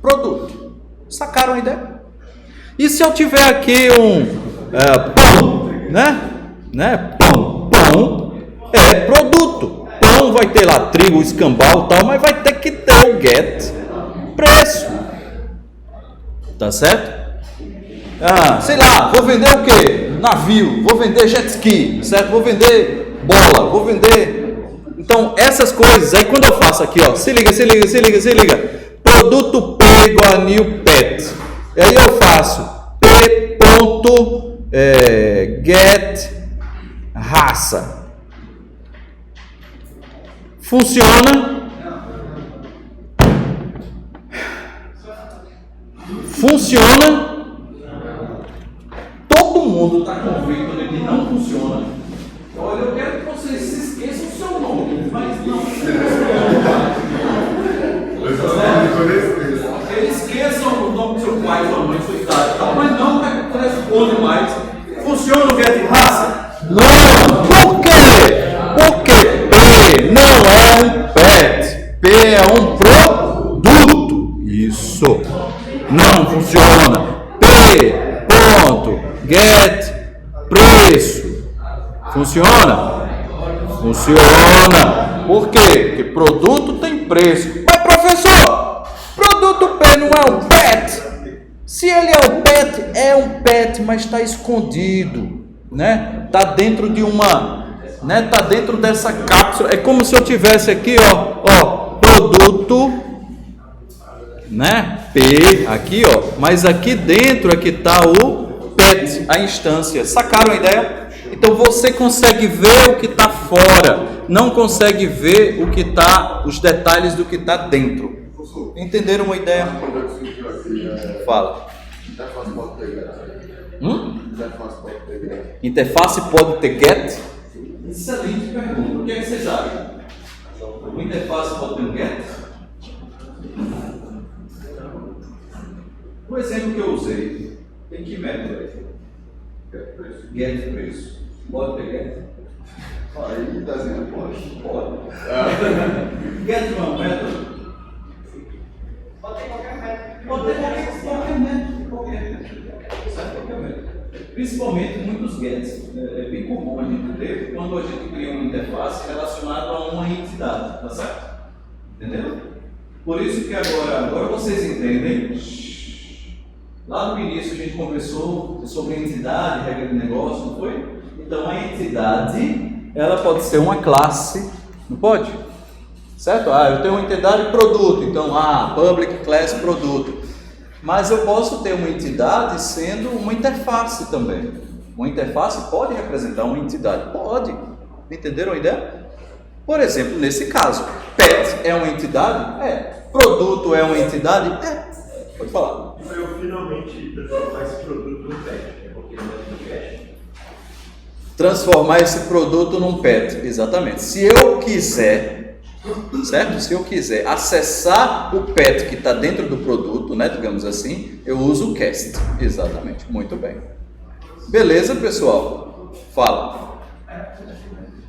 produto. Sacaram a ideia? E se eu tiver aqui um pão, né? Pão é produto. Pão vai ter lá trigo, escambau e tal, mas vai ter que ter o get preço. Tá certo? Sei lá, vou vender o quê? Navio, vou vender jet ski, certo? Vou vender bola, vou vender... Então, essas coisas, aí quando eu faço aqui, ó, se liga, produto P igual a new pet, e aí eu faço P ponto get raça. Funciona? Funciona? Todo mundo está convicto de que não funciona. Olha, eu quero que vocês se esqueçam do seu nome, mas não. Eles esqueçam o nome do seu pai, sua mãe, sua idade e tal, mas não responde mais. Funciona o get raça? Não! Por quê? Por quê? Não funciona. P.get preço. Funciona? Funciona. Por quê? Porque produto tem preço. Mas professor, produto P não é um pet? Se ele é um pet, mas está escondido, né? Está dentro de uma, né? Está dentro dessa cápsula. É como se eu tivesse aqui, ó, produto, né? P aqui, ó. Mas aqui dentro aqui está o pet, a instância. Sacaram a ideia? Então você consegue ver o que está fora, não consegue ver o que está, os detalhes do que está dentro. Entenderam uma ideia? Fala. Interface pode ter get. Interface pode ter get. Interface pode ter get? Excelente pergunta. O que é que vocês acham? O interface pode ter get? O exemplo que eu usei, tem que método aí? Get preço. Pode ter get? Aí desenho pode. Pode. Get não é um método? Pode ter qualquer método. Pode ter qualquer método. Qualquer método. Principalmente muitos gets. É bem comum a gente ter quando a gente cria uma interface relacionada a uma entidade. Tá certo? Entendeu? Por isso que agora vocês entendem. Lá no início a gente conversou sobre entidade, regra de negócio, não foi? Então a entidade, ela pode ser uma classe, não pode? Certo? Eu tenho uma entidade produto, então public class produto. Mas eu posso ter uma entidade sendo uma interface também. Uma interface pode representar uma entidade? Pode. Entenderam a ideia? Por exemplo, nesse caso, pet é uma entidade? É. Produto é uma entidade? É. Pode falar. Eu finalmente transformar esse produto num pet, porque não é do cash. Transformar esse produto num pet, exatamente. Se eu quiser, certo? Se eu quiser acessar o pet que está dentro do produto, né, digamos assim, eu uso o cast, exatamente. Muito bem. Beleza, pessoal? Fala.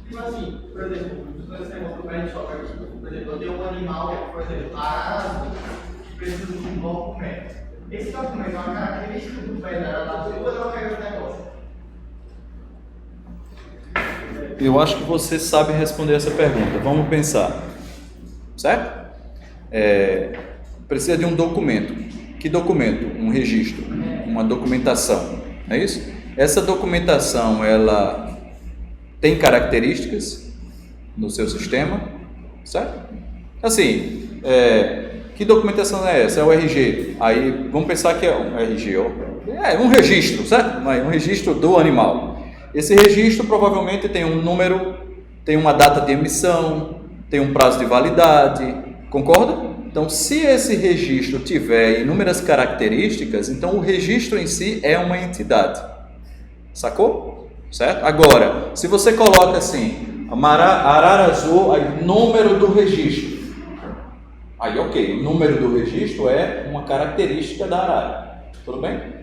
Tipo assim, por exemplo, esse negócio do pet shop aqui, por exemplo, eu tenho um animal, por exemplo, arado, que precisa de um documento. Esse documento é uma característica do pet da ou é uma regra do negócio? Eu acho que você sabe responder essa pergunta. Vamos pensar. Certo? Precisa de um documento. Que documento? Um registro. Uma documentação. Não é isso? Essa documentação, ela tem características no seu sistema. Certo? Assim, que documentação é essa? É o RG. Aí, vamos pensar que é um RG. É um registro, certo? Um registro do animal. Esse registro provavelmente tem um número, tem uma data de emissão, tem um prazo de validade, concorda? Então, se esse registro tiver inúmeras características, então o registro em si é uma entidade, sacou? Certo? Agora, se você coloca assim, arara azul, aí número do registro, aí ok, o número do registro é uma característica da arara, tudo bem?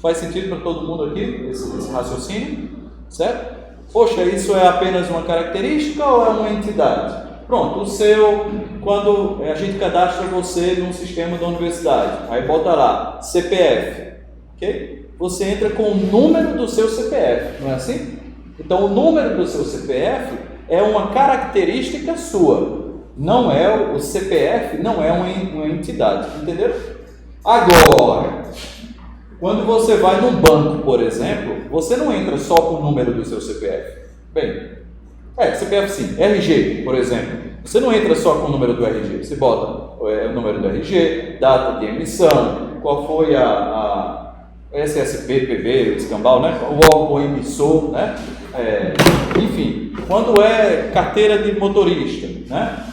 Faz sentido para todo mundo aqui, esse raciocínio, certo? Poxa, isso é apenas uma característica ou é uma entidade? Pronto, o seu, quando a gente cadastra você num sistema da universidade, aí bota lá, CPF, ok? Você entra com o número do seu CPF, não é assim? Então, o número do seu CPF é uma característica sua, não é o CPF, não é uma entidade, entendeu? Agora, quando você vai num banco, por exemplo, você não entra só com o número do seu CPF. Bem, CPF sim, RG, por exemplo. Você não entra só com o número do RG, você bota o número do RG, data de emissão, qual foi a SSP, PB, escambau, né? O órgão emissor, né? Enfim, quando é carteira de motorista, né?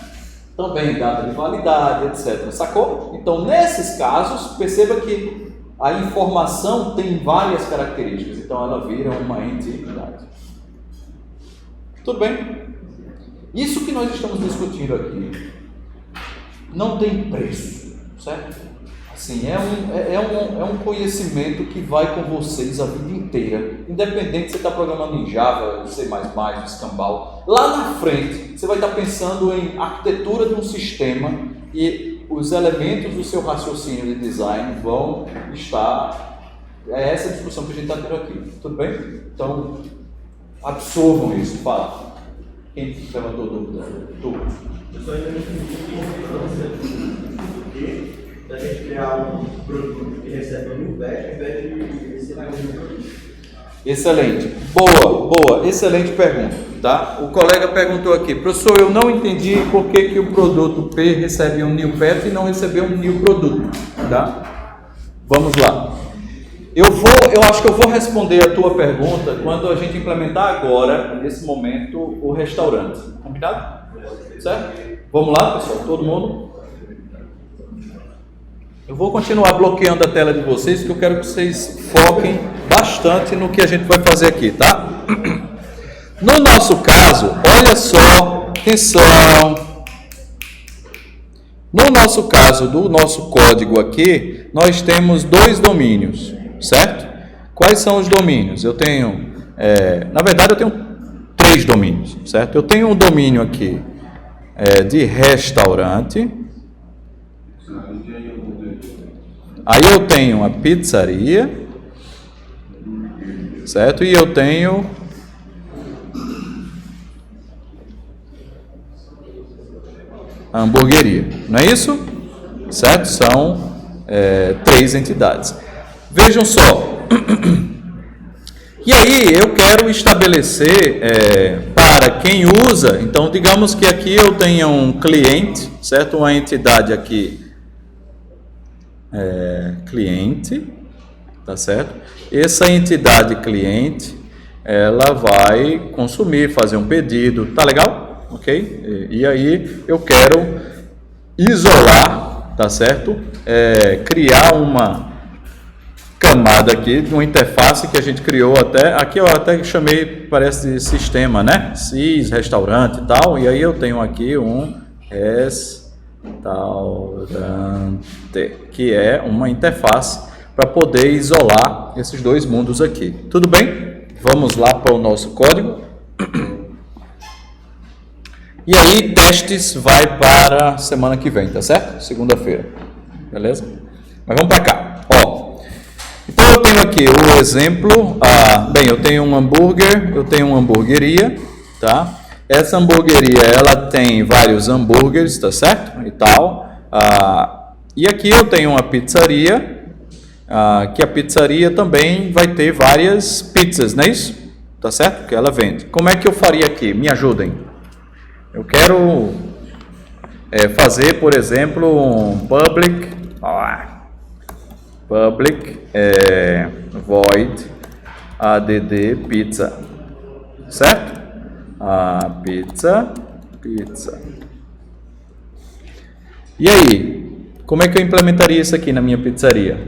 Também data de validade, etc. Sacou? Então, nesses casos, perceba que a informação tem várias características, então ela vira uma entidade. Tudo bem? Isso que nós estamos discutindo aqui não tem preço, certo? Assim, é um conhecimento que vai com vocês a vida inteira, independente se você está programando em Java, C++, Scambau. Lá na frente, você vai estar pensando em arquitetura de um sistema e os elementos do seu raciocínio de design vão estar... É essa discussão que a gente está tendo aqui, tudo bem? Então, absorvam isso, fala. Quem levantou dúvida? Tu. Eu só ainda não entendi porque da gente criar um produto que recebe um investe, ao invés de receber um produto. Excelente, boa, excelente pergunta, tá? O colega perguntou aqui, professor, eu não entendi por que o produto P recebe um new pet e não recebeu um new produto, tá? Vamos lá. Eu acho que eu vou responder a tua pergunta quando a gente implementar agora, nesse momento, o restaurante. Combinado? Certo? Vamos lá, pessoal, todo mundo? Eu vou continuar bloqueando a tela de vocês, porque eu quero que vocês foquem bastante no que a gente vai fazer aqui, tá? No nosso caso, olha só, atenção. No nosso caso, do nosso código aqui, nós temos 2 domínios, certo? Quais são os domínios? Eu tenho, na verdade eu tenho 3 domínios, certo? Eu tenho um domínio aqui de restaurante. Aí eu tenho a pizzaria, certo? E eu tenho a hamburgueria, não é isso? Certo? São 3 entidades. Vejam só. E aí eu quero estabelecer para quem usa, então digamos que aqui eu tenha um cliente, certo? Uma entidade aqui. Cliente, tá certo? Essa entidade cliente, ela vai consumir, fazer um pedido, tá legal? Ok? E aí eu quero isolar, tá certo? Criar uma camada aqui de uma interface que a gente criou aqui eu até chamei, parece de sistema, né? SIS, restaurante e tal, e aí eu tenho aqui um restaurante, que é uma interface para poder isolar esses 2 mundos aqui. Tudo bem? Vamos lá para o nosso código. E aí, testes vai para semana que vem, tá certo? Segunda-feira. Beleza? Mas vamos para cá. Ó, então eu tenho aqui o exemplo. Bem, eu tenho um hambúrguer, eu tenho uma hamburgueria, tá? Essa hamburgueria, ela tem vários hambúrgueres, tá certo? E tal. E aqui eu tenho uma pizzaria, que a pizzaria também vai ter várias pizzas, não é isso? Tá certo? Que ela vende. Como é que eu faria aqui? Me ajudem. Eu quero fazer, por exemplo, um public void add pizza, certo? Pizza. E aí, como é que eu implementaria isso aqui na minha pizzaria?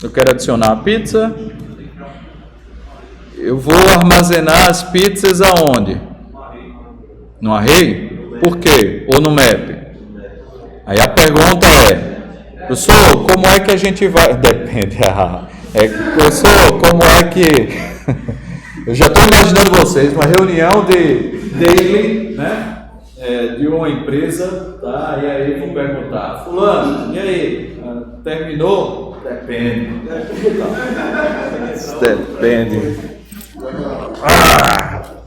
Eu quero adicionar a pizza. Eu vou armazenar as pizzas aonde? No array? Por quê? Ou no map? Aí a pergunta professor, como é que a gente vai... Depende. Professor, como é que... Eu já estou imaginando vocês, uma reunião de daily, né? De uma empresa, tá? E aí vou perguntar, fulano, e aí? Terminou? Depende. Depende.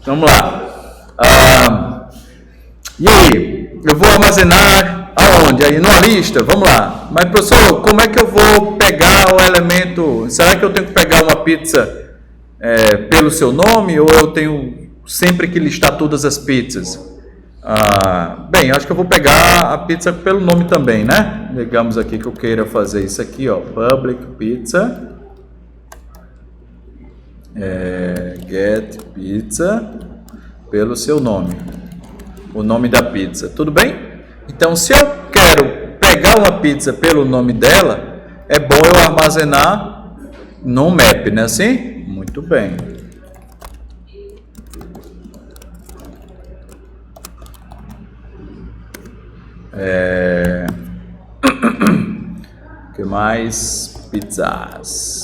Vamos lá. E aí? Eu vou armazenar aonde? Aí numa lista? Vamos lá. Mas professor, como é que eu vou pegar o elemento? Será que eu tenho que pegar uma pizza pelo seu nome, ou eu tenho sempre que listar todas as pizzas? Bem, acho que eu vou pegar a pizza pelo nome também, né? Digamos aqui que eu queira fazer isso aqui, ó, public pizza, get pizza pelo seu nome, o nome da pizza, tudo bem? Então, se eu quero pegar uma pizza pelo nome dela, é bom eu armazenar no map, né? Assim? Muito bem. O que mais? Pizzas.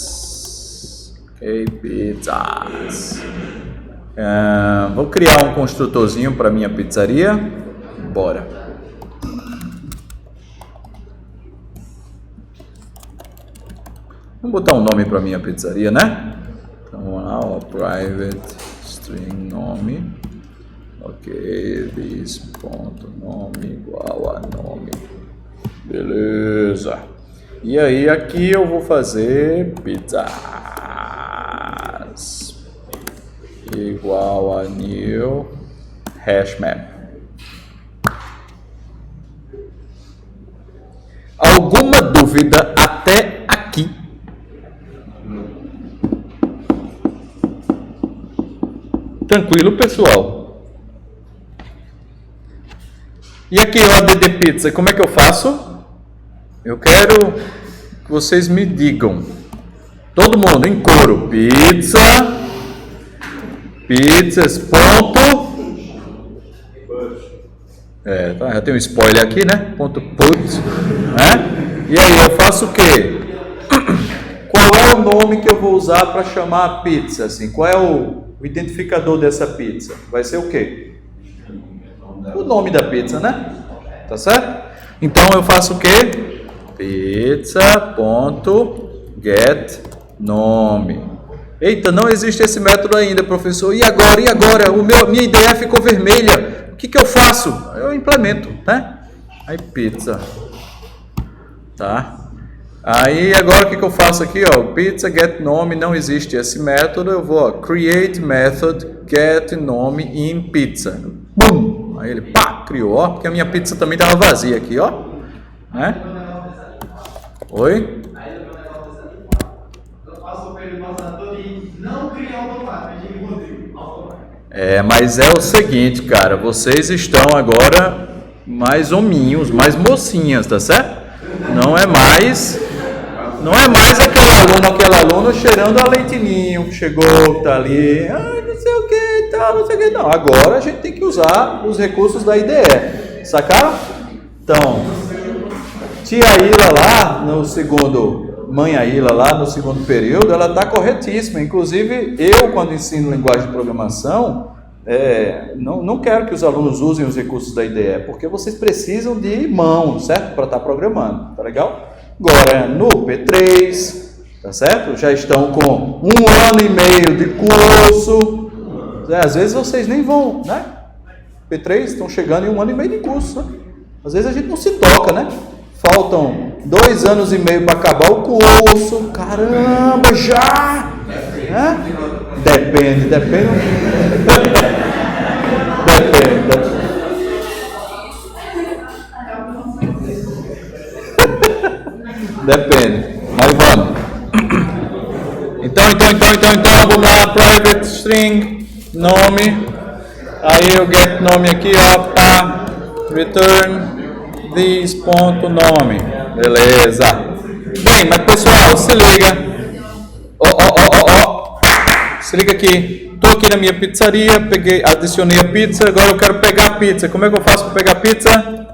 Ok, pizzas. Vou criar um construtorzinho para minha pizzaria. Bora. Vamos botar um nome para minha pizzaria, né? Então vamos lá, ó, private string nome. Ok, this ponto nome igual a nome. Beleza. E aí aqui eu vou fazer pizzas igual a new hashmap. Alguma dúvida até aqui? Tranquilo, pessoal? E aqui, ó, DD Pizza, como é que eu faço? Eu quero que vocês me digam. Todo mundo em coro. Pizzas, ponto. Tá, já tem um spoiler aqui, né? Ponto put, né? E aí, eu faço o quê? Qual é o nome que eu vou usar para chamar a pizza? Assim, qual é o identificador dessa pizza? Vai ser o quê? O nome da pizza, né? Tá certo? Então eu faço o quê? Pizza.get nome. Eita, não existe esse método ainda, professor. E agora? Minha ideia ficou vermelha. O que eu faço? Eu implemento, né? Aí pizza. Tá? Aí agora o que eu faço aqui, ó? Pizza get nome, não existe esse método. Eu vou, ó, create method get nome in pizza. Bum! Aí ele, pá, criou, ó. Porque a minha pizza também estava vazia aqui, ó. Né? Oi? Eu faço para ele passar todo e não criar automático, eu digo Rodrigo, automático. Mas é o seguinte, cara, vocês estão agora mais hominhos, mais mocinhas, tá certo? Não é mais aquele aluno cheirando a leitinho, que chegou, que tá ali, não sei o que, tal, não sei o que, não. Agora a gente tem que usar os recursos da IDE, sacaram? Então, tia Ila lá no segundo, mãe Ila lá no segundo período, ela tá corretíssima. Inclusive, eu quando ensino linguagem de programação, não quero que os alunos usem os recursos da IDE, porque vocês precisam de mão, certo? Para estar programando, tá legal? Agora, no P3, tá certo? Já estão com 1 ano e meio de curso. Às vezes vocês nem vão, né? P3 estão chegando em 1 ano e meio de curso, né? Às vezes a gente não se toca, né? Faltam 2 anos e meio para acabar o curso. Caramba, já! Depende. Depende, mas vamos. Então, vamos lá, private string, nome, aí eu get nome aqui, ó, pá, return this ponto nome, beleza. Bem, mas pessoal, se liga, se liga aqui, tô aqui na minha pizzaria, adicionei a pizza, agora eu quero pegar a pizza. Como é que eu faço para pegar a pizza?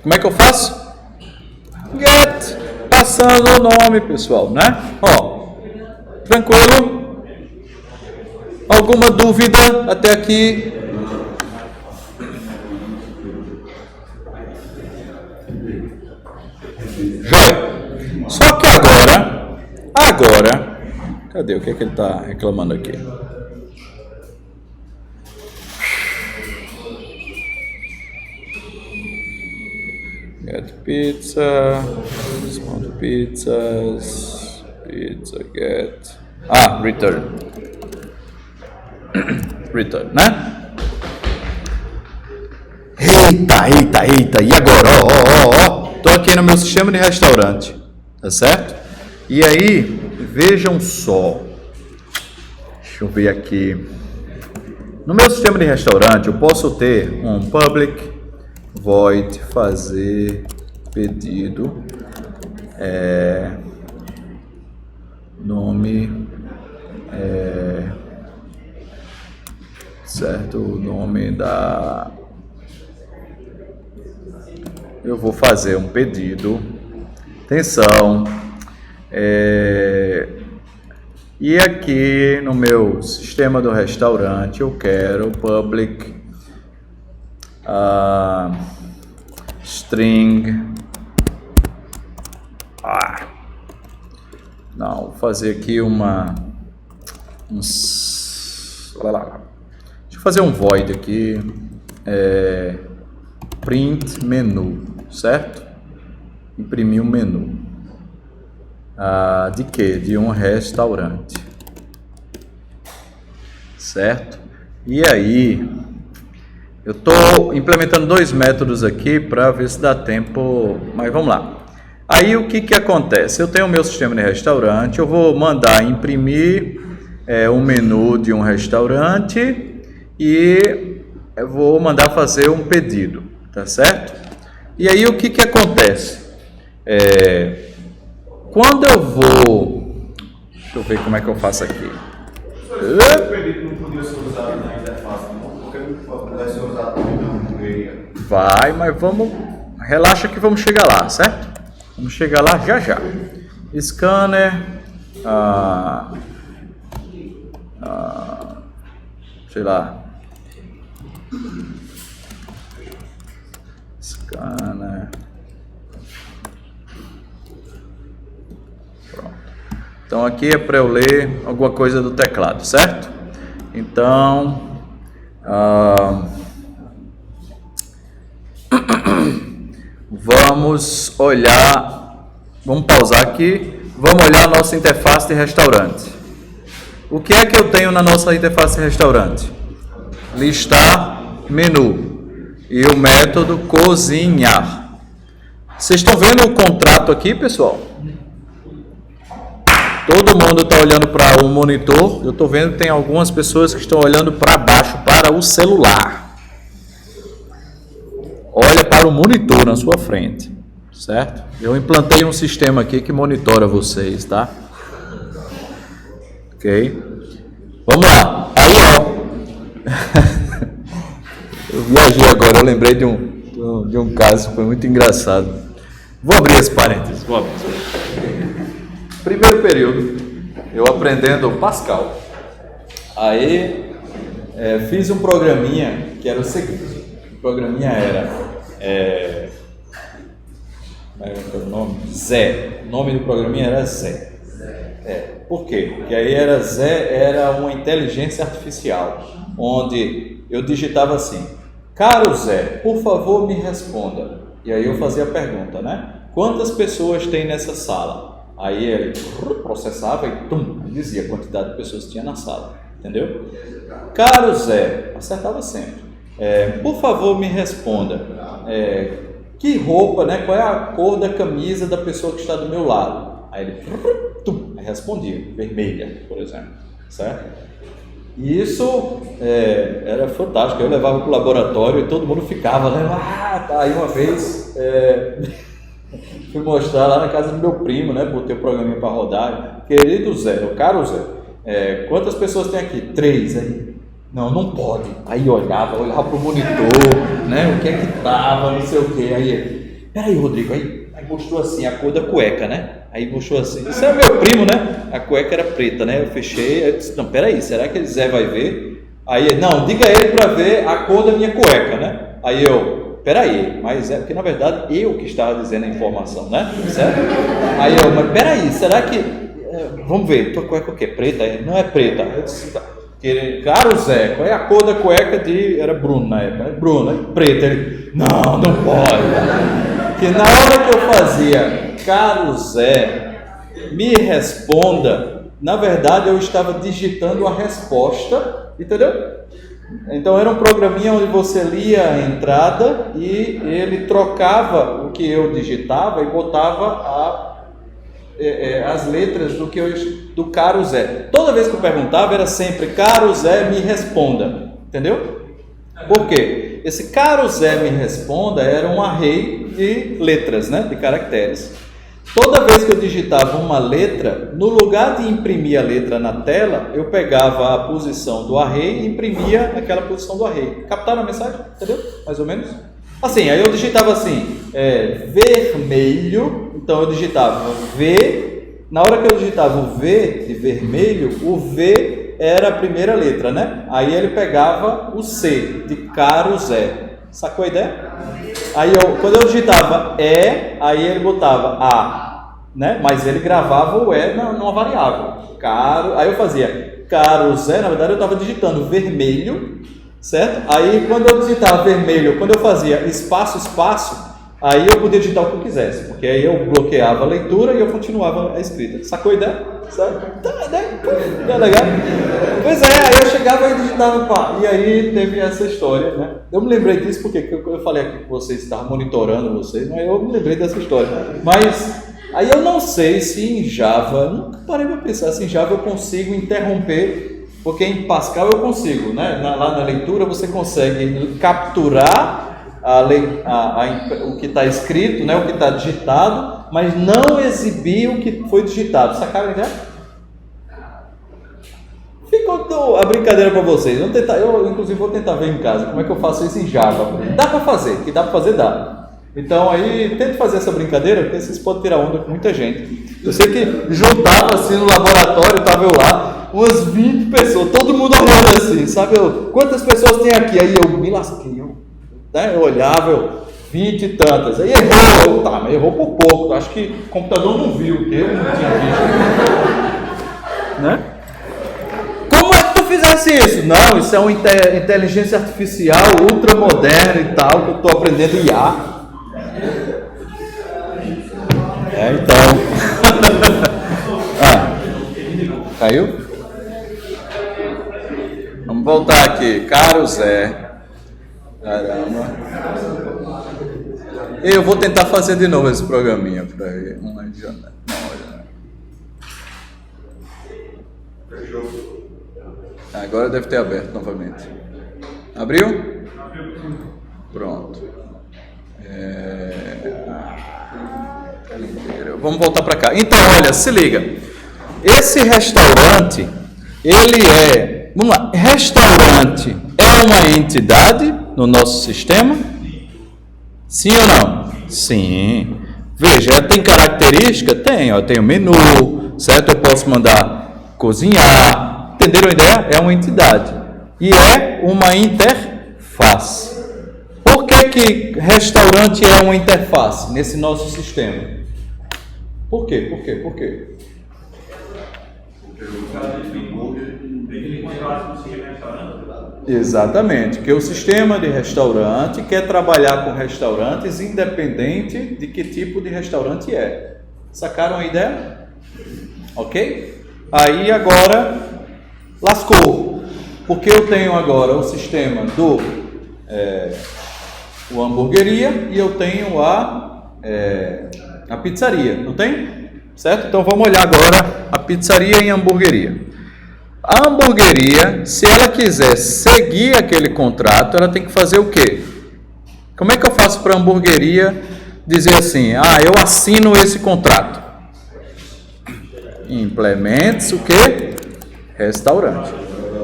Como é que eu faço? Get, passando o nome, pessoal, né? Ó, tranquilo? Alguma dúvida até aqui? Joia. Só que agora, cadê? O que é que ele está reclamando aqui? Get pizza, desconto pizzas, pizza get, return, return, né? Eita, e agora, tô aqui no meu sistema de restaurante, tá certo? E aí, vejam só, deixa eu ver aqui, no meu sistema de restaurante eu posso ter um public void fazer pedido, nome, certo, o nome da, eu vou fazer um pedido, atenção, e aqui no meu sistema do restaurante eu quero public string fazer aqui deixa eu fazer um void aqui, print menu, certo? Imprimir um menu. De quê? De um restaurante, certo? E aí, eu estou implementando 2 métodos aqui para ver se dá tempo, mas vamos lá. Aí o que acontece? Eu tenho o meu sistema de restaurante, eu vou mandar imprimir um menu de um restaurante e eu vou mandar fazer um pedido, tá certo? E aí o que acontece? Quando eu vou... Deixa eu ver como é que eu faço aqui. O pedido não podia ser usado na interface, não? Porque não pudesse ser usado também na hamburgueria. Vai, mas vamos... Relaxa que vamos chegar lá, certo? Vamos chegar lá já já. Scanner... sei lá. Scanner... Então aqui é para eu ler alguma coisa do teclado, certo? Então, vamos pausar aqui, vamos olhar a nossa interface de restaurante. O que é que eu tenho na nossa interface de restaurante? Listar menu e o método cozinhar. Vocês estão vendo o contrato aqui, pessoal? Todo mundo está olhando para o monitor. Eu estou vendo que tem algumas pessoas que estão olhando para baixo, para o celular. Olha para o monitor na sua frente, certo? Eu implantei um sistema aqui que monitora vocês, tá? Ok? Vamos lá. Aí, ó. Eu viajei agora, eu lembrei de um caso que foi muito engraçado. Vou abrir esse parênteses. Primeiro período, eu aprendendo Pascal. Aí, fiz um programinha que era o seguinte. O programinha era... como é o nome? Zé. O nome do programinha era Zé. Por quê? Porque aí era uma inteligência artificial, onde eu digitava assim: caro Zé, por favor me responda. E aí eu fazia a pergunta, né? Quantas pessoas tem nessa sala? Aí ele processava e dizia a quantidade de pessoas que tinha na sala, entendeu? Caro Zé, acertava sempre. Por favor me responda, que roupa, né? Qual é a cor da camisa da pessoa que está do meu lado? Aí ele respondia, vermelha, por exemplo, certo? E isso era fantástico. Eu levava para o laboratório e todo mundo ficava, né? Tá. Aí uma vez fui mostrar lá na casa do meu primo, né? Botei o programinha para rodar. Querido Zé, o caro Zé, quantas pessoas tem aqui? 3. Aí, não pode. Aí olhava para o monitor, né? O que é que tava, não sei o que. Aí, peraí, Rodrigo, aí mostrou assim a cor da cueca, né? Aí mostrou assim, isso é meu primo, né? A cueca era preta, né? Eu fechei, eu disse, não, peraí, será que Zé vai ver? Aí, não, diga a ele para ver a cor da minha cueca, né? Aí eu, peraí, mas porque na verdade eu que estava dizendo a informação, né? Certo? Aí eu, mas peraí, será que, vamos ver, tua cueca o quê? Preta? Não é preta. Eu disse, tá. Caro Zé, qual é a cor da cueca era Bruno na época, né? Bruno, preta. Ele, não pode. Porque na hora que eu fazia, caro Zé, me responda, na verdade eu estava digitando a resposta, entendeu? Então era um programinha onde você lia a entrada e ele trocava o que eu digitava e botava as letras do caro Zé. Toda vez que eu perguntava era sempre caro Zé, me responda, entendeu? Por quê? Esse caro Zé me responda era um array de letras, né? De caracteres. Toda vez que eu digitava uma letra, no lugar de imprimir a letra na tela, eu pegava a posição do array e imprimia aquela posição do array. Captaram a mensagem? Entendeu? Mais ou menos? Assim, aí eu digitava assim, vermelho, então eu digitava V, na hora que eu digitava o V de vermelho, o V era a primeira letra, né? Aí ele pegava o C de caro Zé. Sacou a ideia? Aí quando eu digitava aí ele botava A né? Mas ele gravava o E numa variável. Caro, aí eu fazia caro Zé, na verdade eu estava digitando vermelho, certo? Aí quando eu digitava vermelho, quando eu fazia espaço, aí eu podia digitar o que eu quisesse, porque aí eu bloqueava a leitura e eu continuava a escrita. Sacou a ideia? Sabe? Tá legal? Pois é, aí eu chegava e digitava pá. E aí teve essa história, né? Eu me lembrei disso porque eu falei aqui que vocês estavam monitorando vocês, mas eu me lembrei dessa história. Mas aí eu não sei se em Java, nunca parei para pensar se em Java eu consigo interromper, porque em Pascal eu consigo, né? Lá na leitura você consegue capturar o que está escrito, né, o que está digitado, mas não exibir o que foi digitado. Sacaram a ideia? Ficou a brincadeira para vocês. Eu inclusive vou tentar ver em casa como é que eu faço isso em Java. Dá para fazer, que dá para fazer, dá. Então aí tente fazer essa brincadeira, porque vocês podem tirar onda com muita gente. Eu sei que juntava assim no laboratório, estava eu lá, umas 20 pessoas, todo mundo olhando assim, sabe? Quantas pessoas tem aqui? Aí eu me lasquei. Eu olhava, 20 e tantas, aí errou, mas errou por pouco, acho que o computador não viu, porque eu não tinha visto, né? Como é que tu fizesse isso? Não, isso é uma inteligência artificial ultramoderna e tal, que eu estou aprendendo IA. Então. Caiu? Vamos voltar aqui, caro Zé. Caramba. Eu vou tentar fazer de novo esse programinha para ver. Não adianta. Agora deve ter aberto novamente. Abriu? Pronto. Vamos voltar para cá. Então, olha, se liga. Esse restaurante, ele é... Vamos lá. Restaurante é uma entidade no nosso sistema? Sim ou não? Sim. Veja, tem característica? Tem, ó, tem o menu, certo? Eu posso mandar cozinhar. Entenderam a ideia? É uma entidade. E é uma interface. Por que restaurante é uma interface nesse nosso sistema? Por quê? Porque o cara de hambúrguer tem que encontrar o sistema de restaurante. Exatamente, que o sistema de restaurante quer trabalhar com restaurantes independente de que tipo de restaurante é. Sacaram a ideia? Ok? Aí agora lascou, porque eu tenho agora o sistema do o hamburgueria e eu tenho a pizzaria, não tem? Certo? Então vamos olhar agora a pizzaria e a hamburgueria. A hamburgueria, se ela quiser seguir aquele contrato, ela tem que fazer o quê? Como é que eu faço para a hamburgueria dizer assim, eu assino esse contrato? Implemente o quê? Restaurante.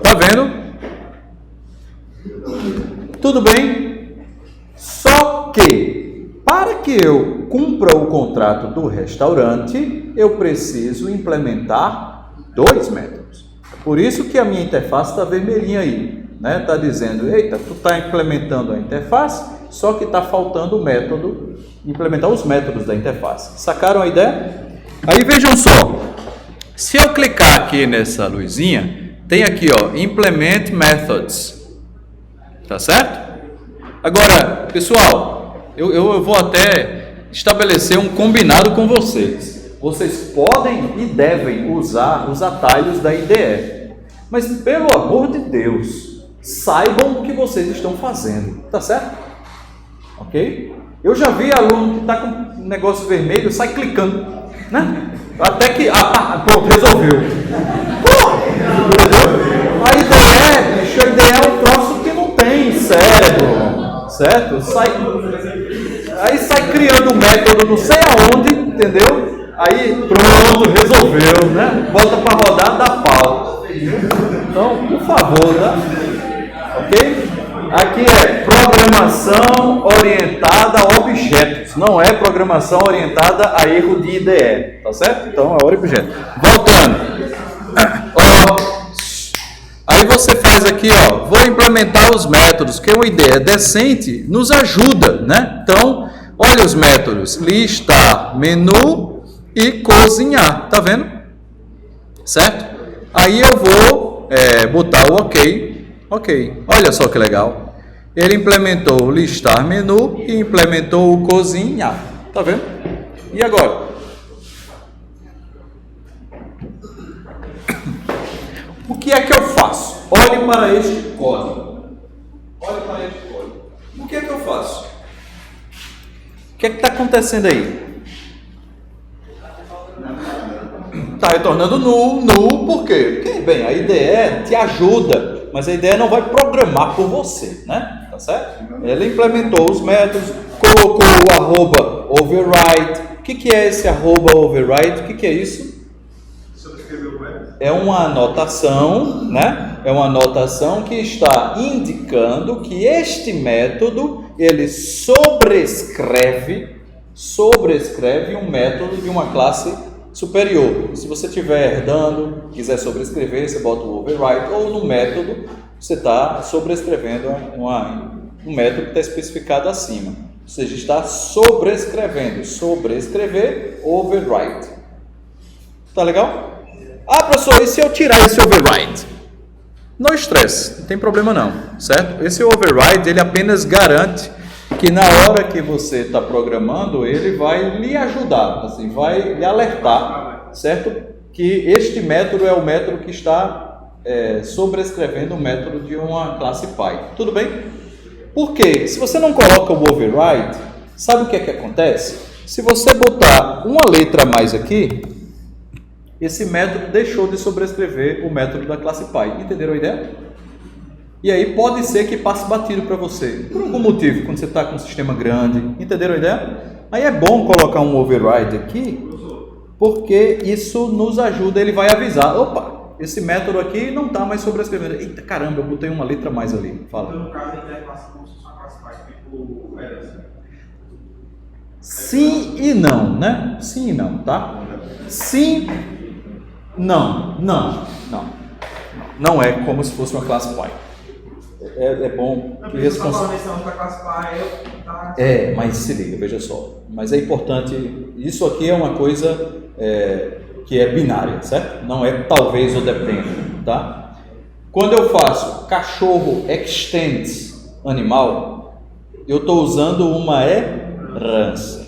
Tá vendo? Tudo bem? Só que, para que eu cumpra o contrato do restaurante, eu preciso implementar 2 métodos. Por isso que a minha interface está vermelhinha aí, né? Está dizendo, eita, tu está implementando a interface, só que está faltando o método, implementar os métodos da interface. Sacaram a ideia? Aí vejam só, se eu clicar aqui nessa luzinha, tem aqui, ó, Implement Methods, tá certo? Agora, pessoal, eu vou até estabelecer um combinado com vocês. Vocês podem e devem usar os atalhos da IDE, mas pelo amor de Deus, saibam o que vocês estão fazendo, tá certo? Ok? Eu já vi aluno que está com um negócio vermelho, sai clicando, né? Até que, pronto, resolveu. A IDE, bicho, a IDE é um troço que não tem cérebro, certo? Aí sai criando um método não sei aonde, entendeu? Aí pronto, resolveu, né? Bota para rodar, dá pau. Então, por favor, tá? Ok? Aqui é programação orientada a objetos, não é programação orientada a erro de IDE, tá certo? Então, é objeto. Voltando. Aí você faz aqui, ó, vou implementar os métodos, que uma ideia decente nos ajuda, né? Então, olha os métodos, listar, menu, e cozinhar, tá vendo? Certo? Aí eu vou botar o ok, olha só que legal. Ele implementou o listar menu e implementou o cozinhar, tá vendo? E agora? O que é que eu faço? Olhe para este código. Olhe para este código. O que é que eu faço? O que é que está acontecendo aí? Está retornando null, por quê? Porque, bem, a IDE te ajuda, mas a IDE não vai programar por você, né? Tá certo? Ela implementou os métodos, colocou o @override. O que é esse @override? O que é isso? É uma anotação, né? É uma anotação que está indicando que este método, ele sobrescreve um método de uma classe superior. Se você estiver herdando, quiser sobrescrever, você bota o override, ou no método, você está sobrescrevendo um método que está especificado acima. Ou seja, está sobrescrevendo. Sobrescrever, override. Tá legal? Ah, professor, e se eu tirar esse override? Não estresse, não tem problema não, certo? Esse override, ele apenas garante que na hora que você está programando, ele vai lhe ajudar, assim, vai lhe alertar, certo? Que este método é o método que está sobrescrevendo o método de uma classe Py. Tudo bem? Por quê? Se você não coloca o override, sabe o que é que acontece? Se você botar uma letra a mais aqui, esse método deixou de sobrescrever o método da classe Py. Entenderam a ideia? E aí pode ser que passe batido para você, por algum motivo, quando você está com um sistema grande. Entenderam a ideia? Aí é bom colocar um override aqui, porque isso nos ajuda, ele vai avisar. Opa, esse método aqui não está mais sobrescrevendo. Eita, caramba, eu botei uma letra a mais ali. Fala. Então, no caso, a ideia é como se fosse uma classe tipo herança. Sim e não, né? Sim e não, tá? Sim, não. Não é como se fosse uma classe Py. É bom que mas se liga, veja só. Mas é importante, isso aqui é uma coisa que é binária, certo? Não é talvez ou depende, tá? Quando eu faço cachorro extends animal, eu estou usando uma herança.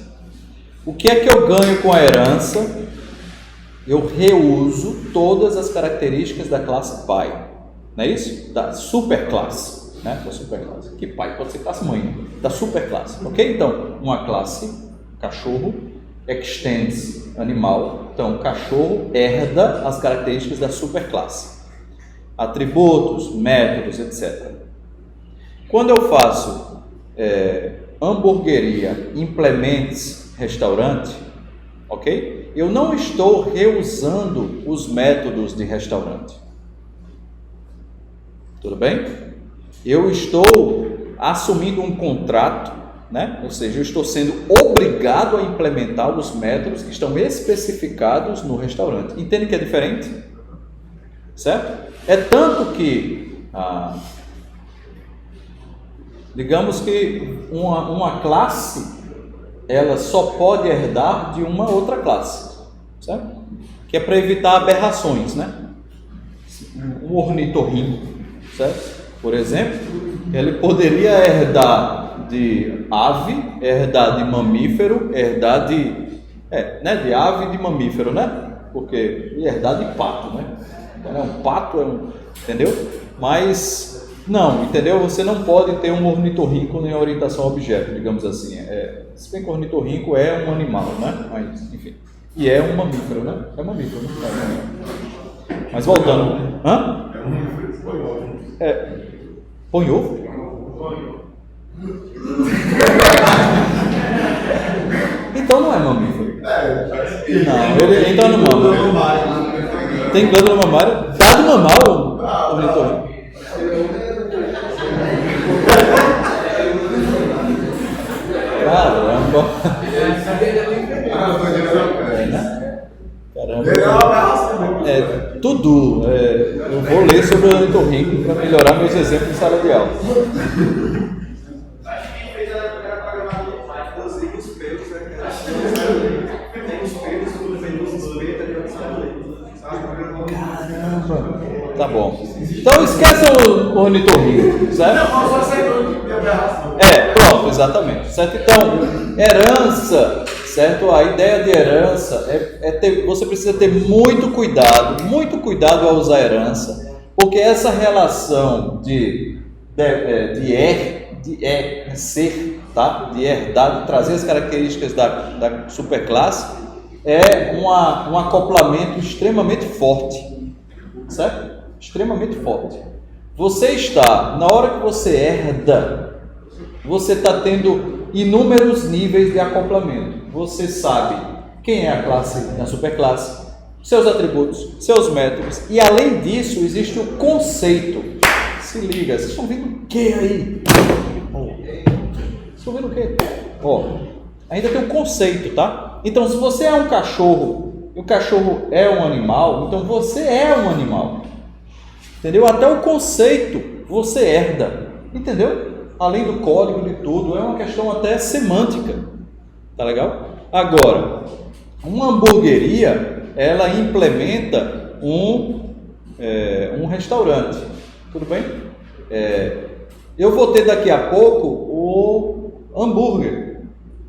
O que é que eu ganho com a herança? Eu reuso todas as características da classe Py, não é isso? Da superclasse, né? Da superclasse. Que Py pode ser classe mãe, da superclasse, ok? Então, uma classe cachorro extends animal. Então, cachorro herda as características da superclasse, atributos, métodos, etc. Quando eu faço hamburgueria implements restaurante, ok? Eu não estou reusando os métodos de restaurante. Tudo bem? Eu estou assumindo um contrato, né? Ou seja, eu estou sendo obrigado a implementar os métodos que estão especificados no restaurante. Entende que é diferente? Certo? É tanto que, digamos que uma classe, ela só pode herdar de uma outra classe, certo? Que é para evitar aberrações, né? Um ornitorrinco, certo? Por exemplo, ele poderia herdar de ave, herdar de mamífero, herdar de ave e de mamífero, né? Porque ia herdar de pato, né? Então um pato entendeu? Mas não, entendeu? Você não pode ter um ornitorrinco em orientação a objeto, digamos assim. Se bem que o ornitorrinco é um animal, né? Mas, enfim. E é um mamífero, né? É mamífero, né? Mas voltando. Hã? Põe ovo? Então não é mamífero. Não, ele entra no mamãe. Tem glândula mamária? Dá de mamar o ornitorrinco. Caramba. Caramba. Tudo. Eu vou ler sobre o ornitorrinco para melhorar meus exemplos em sala de aula. Acho que quem fez era programador, mas inclusive os pelos, tem os pelos Caramba! Tá bom. Então esqueçam o ornitorrinco, certo? Pronto, exatamente. Certo? Então, herança, certo? A ideia de herança você precisa ter muito cuidado ao usar herança, porque essa relação de ser, tá? De herdar, de trazer as características da superclasse, é um acoplamento extremamente forte, certo? Extremamente forte. Você está, na hora que você herda, você está tendo inúmeros níveis de acoplamento. Você sabe quem é a classe, a superclasse, seus atributos, seus métodos, e além disso existe o conceito. Se liga, vocês estão vendo o que aí? Vocês estão vendo o que? Ainda tem um conceito, tá? Então, se você é um cachorro e o cachorro é um animal, então você é um animal. Entendeu? Até o conceito você herda. Entendeu? Além do código de tudo, é uma questão até semântica. Tá legal? Agora, uma hamburgueria, ela implementa um restaurante. Tudo bem? Eu vou ter daqui a pouco o hambúrguer,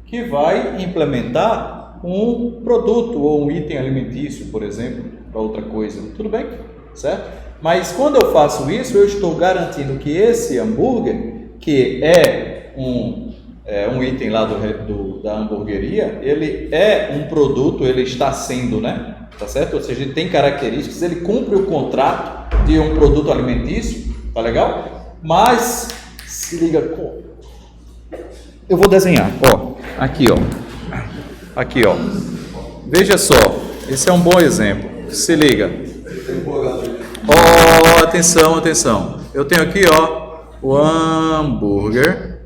que vai implementar um produto ou um item alimentício, por exemplo, para outra coisa. Tudo bem? Certo? Mas quando eu faço isso, eu estou garantindo que esse hambúrguer, que é um item lá da hamburgueria, ele é um produto, ele está sendo, né? Tá certo? Ou seja, ele tem características, ele cumpre o contrato de um produto alimentício, tá legal? Mas, se liga, eu vou desenhar, aqui, veja só, esse é um bom exemplo, se liga. Atenção. Eu tenho aqui, o hambúrguer.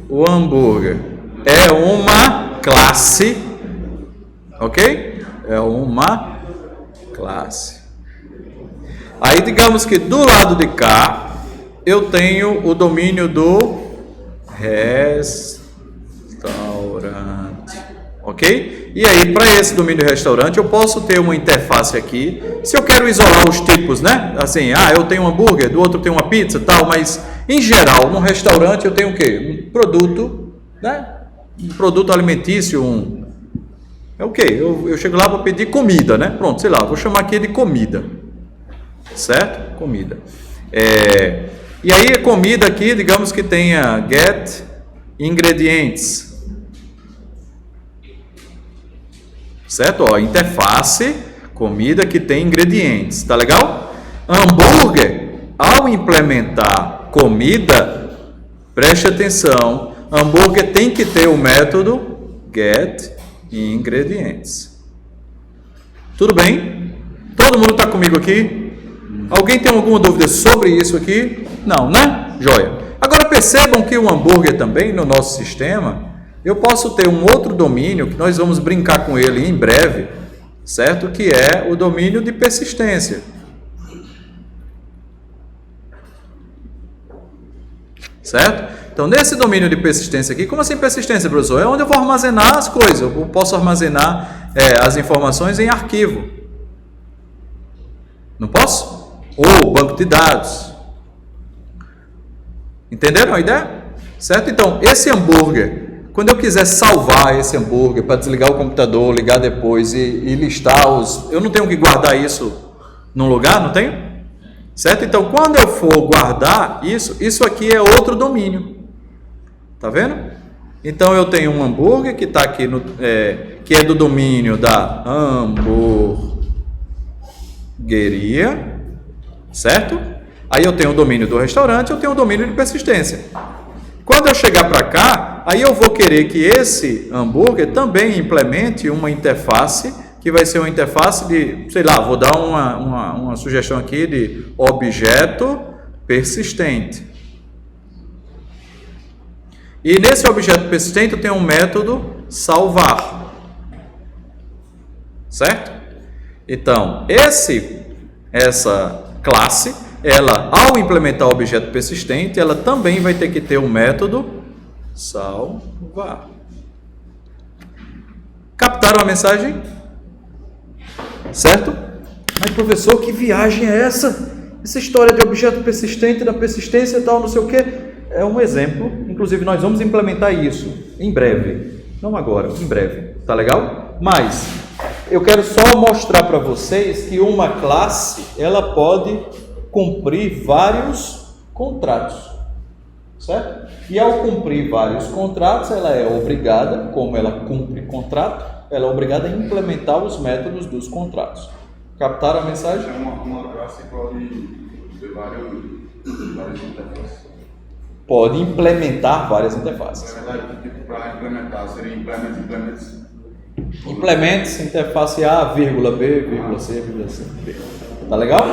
O hambúrguer é uma classe, ok? É uma classe. Aí, digamos que do lado de cá, eu tenho o domínio do restaurante, ok? E aí, para esse domínio restaurante, eu posso ter uma interface aqui. Se eu quero isolar os tipos, né? Assim, eu tenho um hambúrguer, do outro eu tenho uma pizza, tal, mas em geral, num restaurante eu tenho o quê? Um produto, né? Um produto alimentício, é o quê? Eu chego lá para pedir comida, né? Pronto, sei lá, vou chamar aqui de comida. Certo? Comida. E aí a comida aqui, digamos que tenha get ingredientes. Certo? Interface, comida que tem ingredientes, tá legal? Hambúrguer, ao implementar comida, preste atenção, hambúrguer tem que ter o método get ingredientes. Tudo bem? Todo mundo está comigo aqui? Alguém tem alguma dúvida sobre isso aqui? Não, né? Joia. Agora percebam que o hambúrguer também, no nosso sistema, eu posso ter um outro domínio, que nós vamos brincar com ele em breve, certo? Que é o domínio de persistência. Certo? Então, nesse domínio de persistência aqui, como assim persistência, professor? É onde eu vou armazenar as coisas, eu posso armazenar as informações em arquivo. Não posso? Ou banco de dados. Entenderam a ideia? Certo? Então, esse hambúrguer, quando eu quiser salvar esse hambúrguer para desligar o computador, ligar depois e listar eu não tenho que guardar isso num lugar, não tenho? Certo? Então, quando eu for guardar isso aqui é outro domínio. Tá vendo? Então, eu tenho um hambúrguer que está aqui, que é do domínio da hamburgueria, certo? Aí eu tenho o domínio do restaurante, eu tenho o domínio de persistência. Quando eu chegar para cá, aí eu vou querer que esse hambúrguer também implemente uma interface, que vai ser uma interface de, sei lá, vou dar uma sugestão aqui de objeto persistente. E nesse objeto persistente eu tenho um método salvar. Certo? Então, essa classe, ela, ao implementar o objeto persistente, ela também vai ter que ter o método salvar. Captaram a mensagem? Certo? Mas professor, que viagem é essa? Essa história de objeto persistente, da persistência e tal, não sei o quê. É um exemplo, inclusive nós vamos implementar isso em breve. Não agora, em breve. Tá legal? Mas eu quero só mostrar para vocês que uma classe, ela pode cumprir vários contratos. Certo? E ao cumprir vários contratos, ela é obrigada, como ela cumpre contrato, ela é obrigada a implementar os métodos dos contratos. Captaram a mensagem? Uma classe pode ter várias interfaces. Pode implementar várias interfaces. Na verdade, tipo, para implementar, seria implements. Implements, interface A, vírgula B, vírgula C, vírgula C. Tá legal?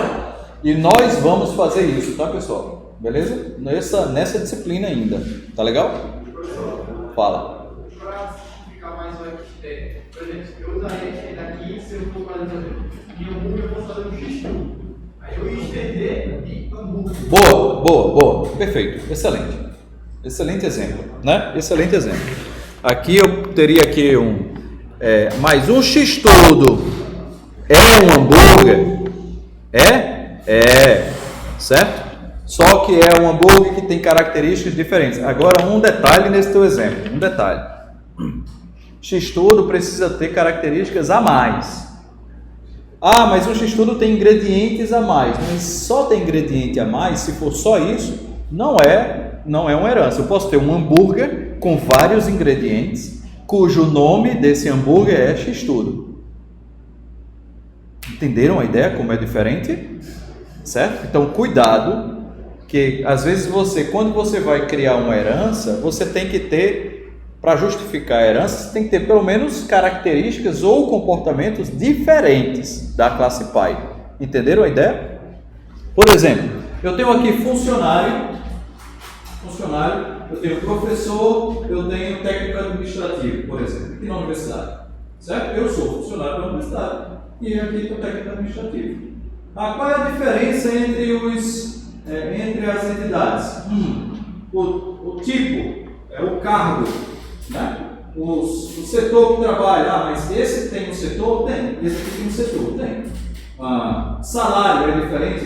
E nós vamos fazer isso, tá, pessoal? Beleza? Nessa disciplina ainda. Tá legal? Fala. Para simplificar mais o XT, por exemplo, eu usaria daqui, se eu for fazer em hambúrguer, eu vou fazer um X-tudo. Aí eu ia estender e hambúrguer. Boa. Perfeito. Excelente exemplo, né? Excelente exemplo. Aqui eu teria aqui mais um X-tudo. É um hambúrguer? É. Certo? Só que é um hambúrguer que tem características diferentes. Agora, um detalhe nesse teu exemplo. X-tudo precisa ter características a mais. Ah, mas o X-tudo tem ingredientes a mais. Mas só tem ingrediente a mais, se for só isso, não é uma herança. Eu posso ter um hambúrguer com vários ingredientes, cujo nome desse hambúrguer é X-tudo. Entenderam a ideia como é diferente? Certo? Então, cuidado, que às vezes quando você vai criar uma herança, você tem que ter, para justificar a herança, você tem que ter pelo menos características ou comportamentos diferentes da classe pai. Entenderam a ideia? Por exemplo, eu tenho aqui funcionário, eu tenho professor, eu tenho técnico administrativo, por exemplo, aqui na universidade. Certo? Eu sou funcionário da universidade e aqui estou técnico administrativo. Qual é a diferença entre as entidades? O tipo, o cargo, né? O setor que trabalha. Mas esse tem um setor? Tem. Esse aqui tem um setor? Tem. Salário é diferente?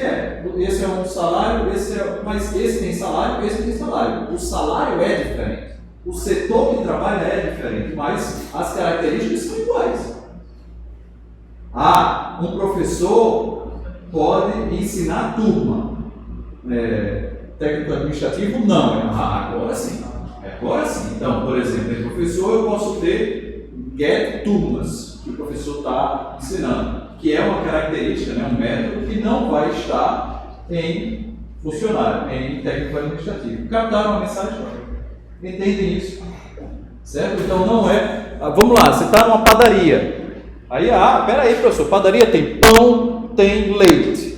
Esse é um salário, mas esse tem salário, esse tem salário. O salário é diferente. O setor que trabalha é diferente, mas as características são iguais. Um professor pode ensinar a turma. Técnico administrativo, não. Agora sim. Então, por exemplo, em professor eu posso ter get turmas, que o professor está ensinando, que é uma característica, né, um método que não vai estar em funcionário, em técnico administrativo. Captaram a mensagem? Entendem isso? Certo? Então não é... vamos lá, você está numa padaria. Aí, peraí, professor, padaria tem pão, tem leite.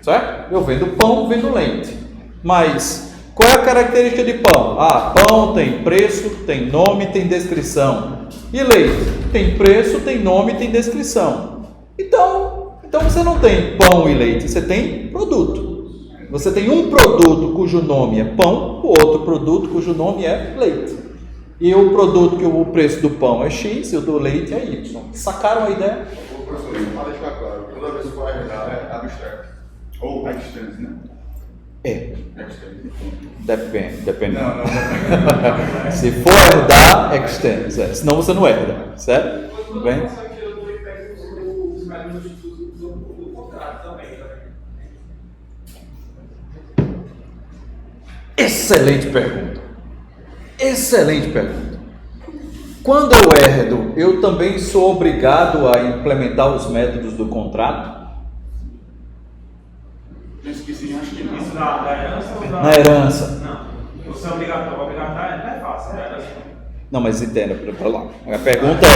Certo? Eu vendo pão, vendo leite. Mas qual é a característica de pão? Pão tem preço, tem nome, tem descrição. E leite? Tem preço, tem nome, tem descrição. Então você não tem pão e leite, você tem produto. Você tem um produto cujo nome é pão, o outro produto cujo nome é leite. E o produto que o preço do pão é X e o do leite é Y. Sacaram a ideia? Professor, para deixar claro, toda vez que for herdar é abstract. Ou extend, né? Extend. Depende. Não. Se for herdar, extend. Senão você não herda, certo? Quando Bem? eu faço aquilo, eu pego os métodos do contrato também. Excelente pergunta. Quando eu herdo, eu também sou obrigado a implementar os métodos do contrato? Penso que sim, acho que não. Isso da herança ou da... Na herança. Não. Você é obrigatório não é fácil, né? Não, mas entenda, para lá. A pergunta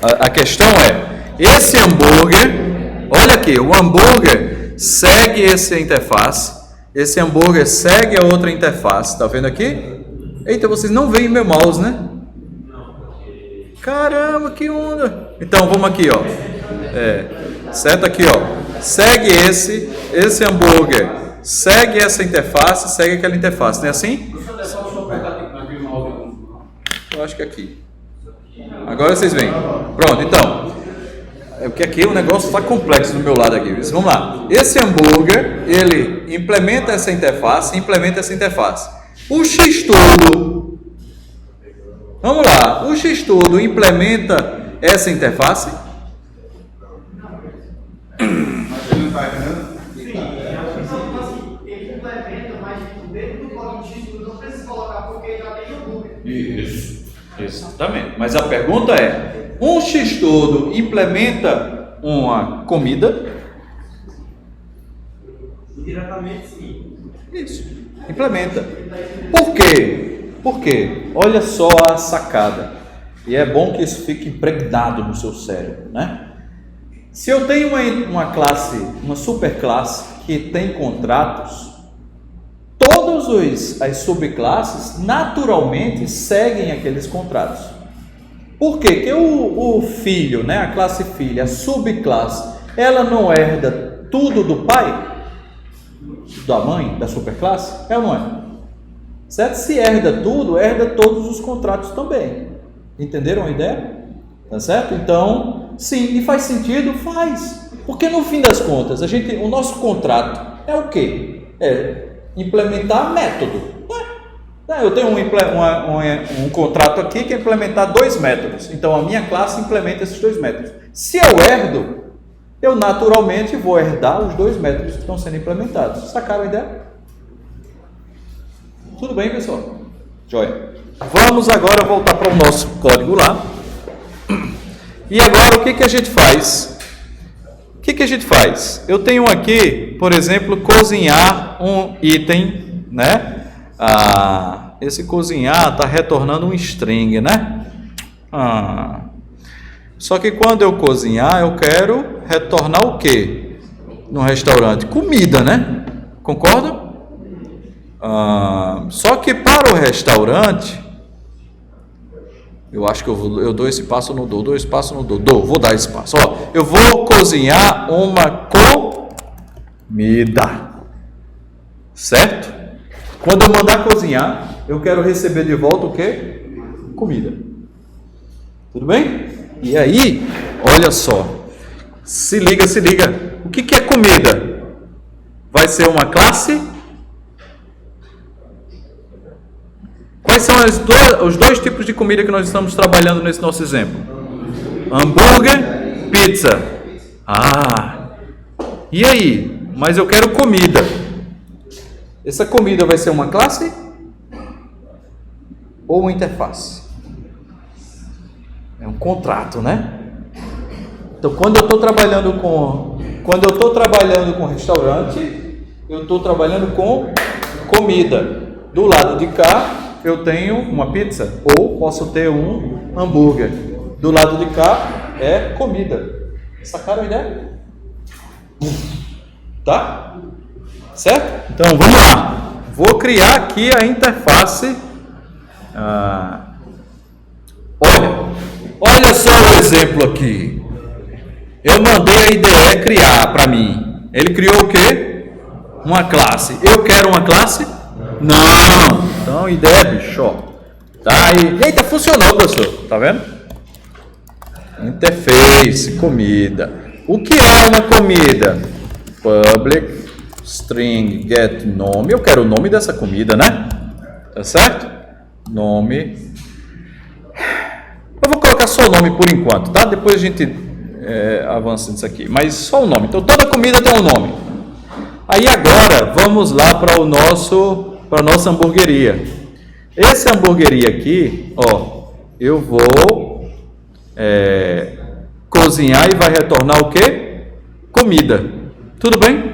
a questão é, esse hambúrguer, olha aqui, o hambúrguer segue essa interface, esse hambúrguer segue a outra interface, tá vendo aqui? Eita, vocês não veem meu mouse, né? Caramba, que onda! Então, vamos aqui, ó. Seta aqui, ó. Segue esse hambúrguer, segue essa interface, segue aquela interface, não é assim? Eu acho que é aqui. Agora vocês veem. Pronto, então. É porque aqui o negócio está complexo do meu lado aqui. Vamos lá. Esse hambúrguer, ele implementa essa interface. O Xtudo. Vamos lá. O Xtudo implementa essa interface? Mas ele não está entendendo? Ele implementa, mas dentro do código Xtudo não precisa colocar porque já tem hambúrguer. Isso. Exatamente. Mas a pergunta é: um Xtudo implementa uma comida? Indiretamente, sim. Isso. Implementa. Por quê? Porque olha só a sacada. E é bom que isso fique impregnado no seu cérebro, né? Se eu tenho uma classe, uma superclasse que tem contratos, todas as subclasses naturalmente seguem aqueles contratos. Por quê? Porque o filho, né, a classe filha, a subclasse, ela não herda tudo do pai? Da mãe, da superclasse? É ou não é? Certo? Se herda tudo, herda todos os contratos também. Entenderam a ideia? Tá certo? Então, sim, e faz sentido? Faz. Porque no fim das contas, o nosso contrato é o quê? É implementar método. Eu tenho um contrato aqui que é implementar 2 métodos. Então, a minha classe implementa esses 2 métodos. Se eu herdo, eu naturalmente vou herdar os 2 métodos que estão sendo implementados. Sacaram a ideia? Tudo bem, pessoal? Joia. Vamos agora voltar para o nosso código lá. E agora o que a gente faz? Eu tenho aqui, por exemplo, cozinhar um item, né? Esse cozinhar está retornando um string, né? Só que quando eu cozinhar, eu quero retornar o quê? No restaurante? Comida, né? Concordam? Só que para o restaurante, eu acho que eu dou esse passo, não dou, esse passo, não dou, vou dar esse passo. Ó, eu vou cozinhar uma comida, certo? Quando eu mandar cozinhar, eu quero receber de volta o quê? Comida. Tudo bem? E aí, olha só, se liga. O que é comida? Vai ser uma classe? Quais são os 2 tipos de comida que nós estamos trabalhando nesse nosso exemplo? Hambúrguer, pizza. E aí? Mas eu quero comida. Essa comida vai ser uma classe ou uma interface? É um contrato, né? Então, quando eu estou trabalhando com restaurante, eu estou trabalhando com comida. Do lado de cá, eu tenho uma pizza ou posso ter um hambúrguer. Do lado de cá é comida. Sacaram a ideia? Tá? Certo? Então vamos lá. Vou criar aqui a interface. Olha só o exemplo aqui. Eu mandei a IDE criar para mim. Ele criou o quê? Uma classe. Eu quero uma classe? Não. Então, ideia, bicho, ó. Tá aí. Eita, funcionou, professor. Tá vendo? Interface, comida. O que é uma comida? Public, string, get nome. Eu quero o nome dessa comida, né? Tá certo? Nome. Eu vou colocar só o nome por enquanto, tá? Depois a gente avança nisso aqui. Mas só o nome. Então, toda comida tem um nome. Aí agora, vamos lá para a nossa hamburgueria. Essa hamburgueria aqui, ó, eu vou cozinhar e vai retornar o quê? Comida. Tudo bem?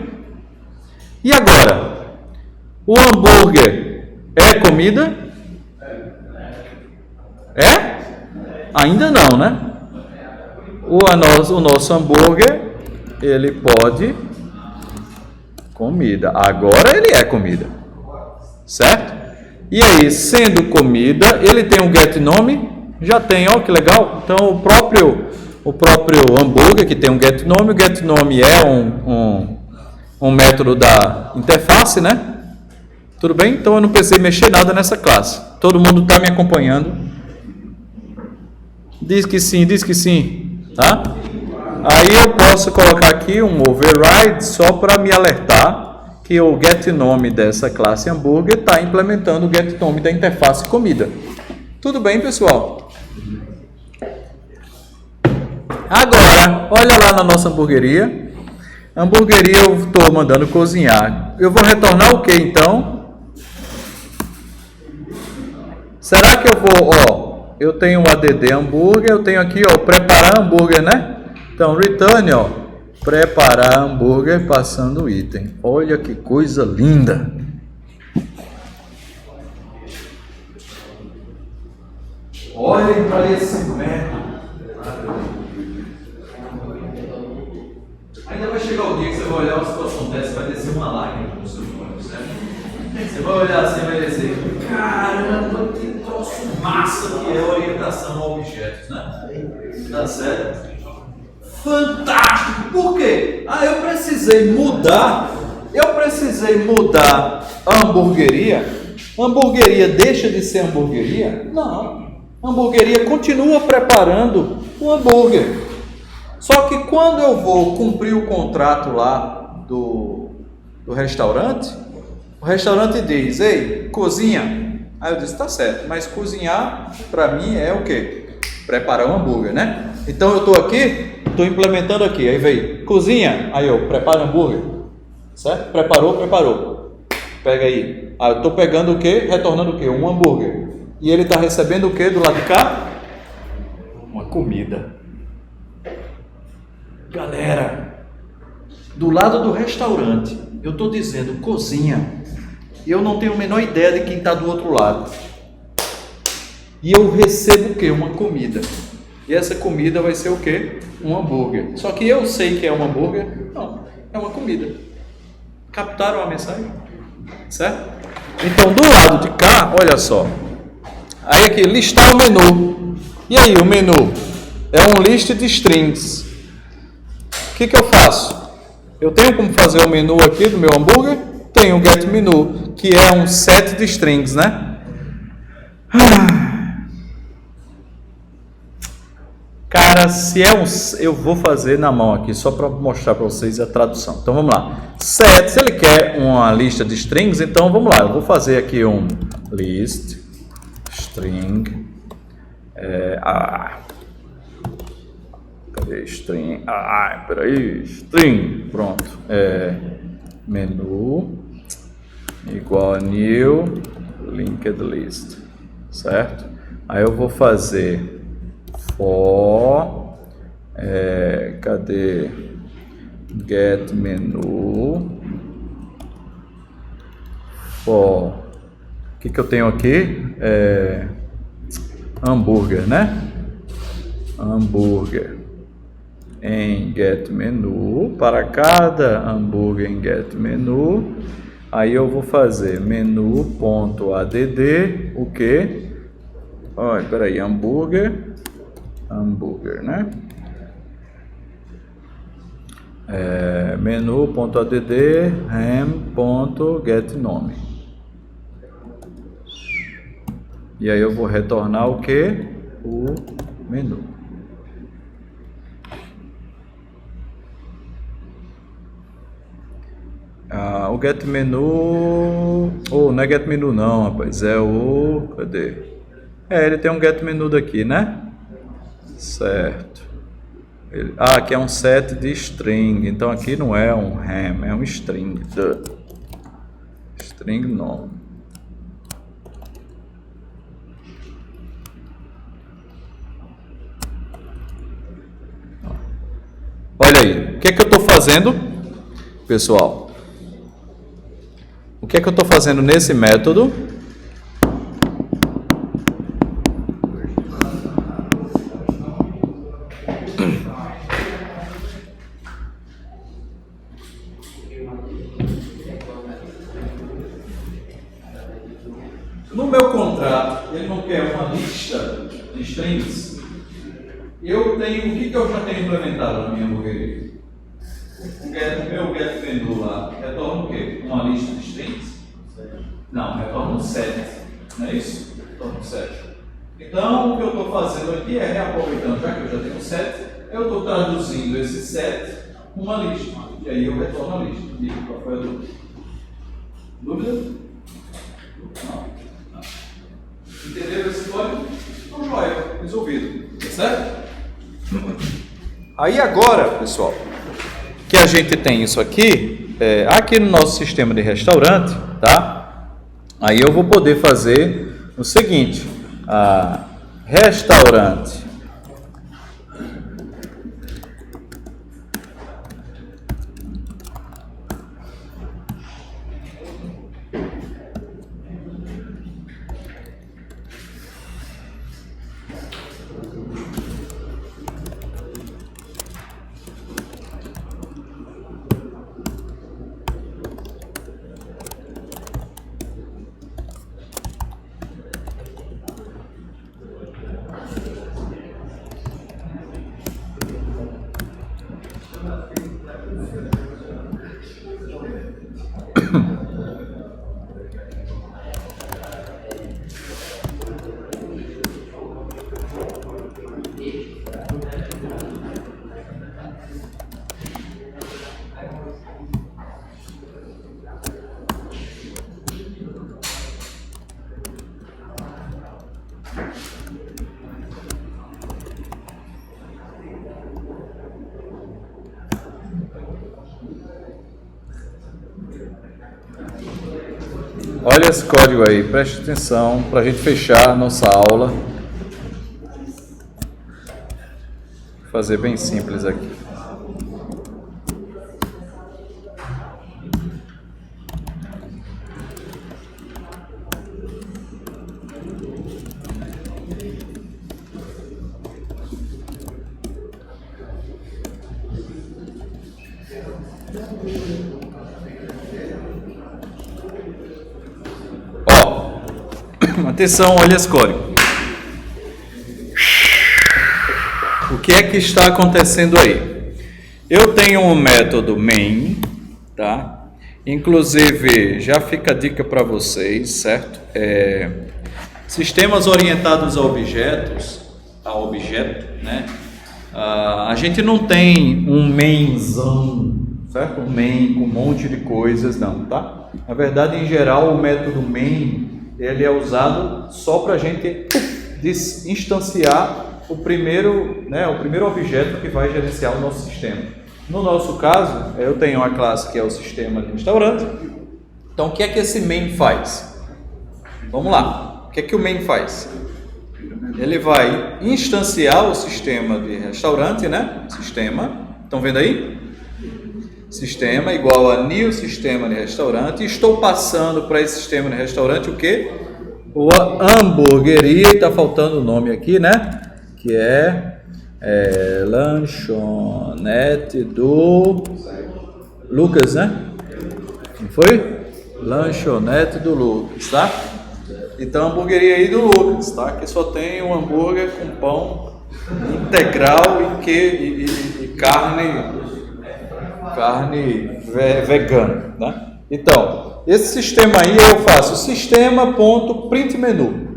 E agora? O hambúrguer é comida? É? Ainda não, né? O nosso hambúrguer, ele pode comida. Agora ele é comida. Certo? E aí, sendo comida, ele tem um get nome? Já tem, ó, que legal. Então, o próprio hambúrguer que tem um get nome, o get nome é um método da interface, né? Tudo bem? Então, eu não precisei mexer nada nessa classe. Todo mundo está me acompanhando? Diz que sim, tá? Aí eu posso colocar aqui um override só para me alertar que o getNome dessa classe hambúrguer está implementando o getNome da interface comida. Tudo bem, pessoal? Agora, olha lá na nossa hamburgueria. Hamburgueria eu estou mandando cozinhar. Eu vou retornar o que então? Será que eu vou, eu tenho um add hambúrguer, eu tenho aqui, preparar hambúrguer, né? Então, return, preparar hambúrguer passando o item. Olha que coisa linda. Olhem para esse método. Ainda vai chegar o dia que você vai olhar uma situação dessa e vai descer uma lágrima no seu olho, certo? Você vai olhar assim e vai dizer, caramba, que troço massa que é a orientação a objetos, né? Tá certo? Fantástico! Por quê? Eu precisei mudar a hamburgueria. A hamburgueria deixa de ser hamburgueria? Não. A hamburgueria continua preparando o hambúrguer. Só que quando eu vou cumprir o contrato lá do restaurante, o restaurante diz, ei, cozinha. Aí eu disse, tá certo, mas cozinhar para mim é o quê? Preparar um hambúrguer, né? Então eu estou aqui, estou implementando aqui, aí veio, cozinha, aí eu preparo hambúrguer, certo? Preparou. Pega aí. Eu estou pegando o quê? Retornando o quê? Um hambúrguer. E ele está recebendo o quê do lado de cá? Uma comida. Galera, do lado do restaurante, eu estou dizendo cozinha, e eu não tenho a menor ideia de quem está do outro lado. E eu recebo o quê? Uma comida. E essa comida vai ser o quê? Um hambúrguer. Só que eu sei que é um hambúrguer? Não, é uma comida. Captaram a mensagem? Certo? Então, do lado de cá, olha só. Aí aqui, listar o menu. E aí, o menu é um list de strings. O que eu faço? Eu tenho como fazer o menu aqui do meu hambúrguer? Tenho o getMenu, que é um set de strings, né? Cara, se é eu vou fazer na mão aqui, só para mostrar para vocês a tradução. Então, vamos lá. Set, se ele quer uma lista de strings, então vamos lá. Eu vou fazer aqui um list, string, cadê string? Peraí, string, pronto. Menu, igual a new, linked list, certo? Aí eu vou fazer for, cadê? Get menu for, o que eu tenho aqui? Hambúrguer, né? Hambúrguer em get menu, para cada hambúrguer em get menu, aí eu vou fazer menu.add, o que? Olha, peraí, hambúrguer, né? Menu.add ham.getNome. E aí eu vou retornar o que? O menu. O getMenu, não é getMenu não, rapaz, é o, cadê? Ele tem um getMenu daqui, né? Certo. Aqui é um set de string, então aqui não é um ham, é um string. String nome. Olha aí, o que é que eu estou fazendo, pessoal? O que é que eu estou fazendo nesse método? No meu contrato, ele não quer uma lista de strings. Eu tenho, o que eu já tenho implementado na minha hamburgueria? O meu getMenu lá retorna o quê? Uma lista de strings? Não, retorna um set. Não é isso? Retorna um set. Então, o que eu estou fazendo aqui é, reaproveitando, já que eu já tenho um set, eu estou traduzindo esse set uma lista. E aí eu retorno a lista. E qual foi a dúvida? Dúvida? Não. Entenderam esse código? Então, joia, resolvido. Tá certo? Aí agora, pessoal, que a gente tem isso aqui, aqui no nosso sistema de restaurante, tá? Aí eu vou poder fazer o seguinte, restaurante olha esse código aí, preste atenção para a gente fechar a nossa aula. Vou fazer bem simples aqui. Atenção, olha esse código. O que é que está acontecendo aí? Eu tenho um método main, tá? Inclusive, já fica a dica para vocês, certo? Sistemas orientados a objetos, a objeto, né? A gente não tem um mainzão, certo? Um main com um monte de coisas, não, tá? Na verdade, em geral, o método main ele é usado só para a gente instanciar o primeiro objeto que vai gerenciar o nosso sistema. No nosso caso, eu tenho uma classe que é o sistema de restaurante. Então, o que é que esse main faz? Vamos lá. O que é que o main faz? Ele vai instanciar o sistema de restaurante, né? Sistema. Estão vendo aí? Sistema igual a new sistema de restaurante. Estou passando para esse sistema de restaurante o quê? O hamburgueria, está faltando o nome aqui, né? Que é lanchonete do Lucas, né? Não foi? Lanchonete do Lucas, tá? Então, hamburgueria aí do Lucas, tá? Que só tem um hambúrguer com pão integral e carne vegana, né? Então, esse sistema aí eu faço sistema.printMenu.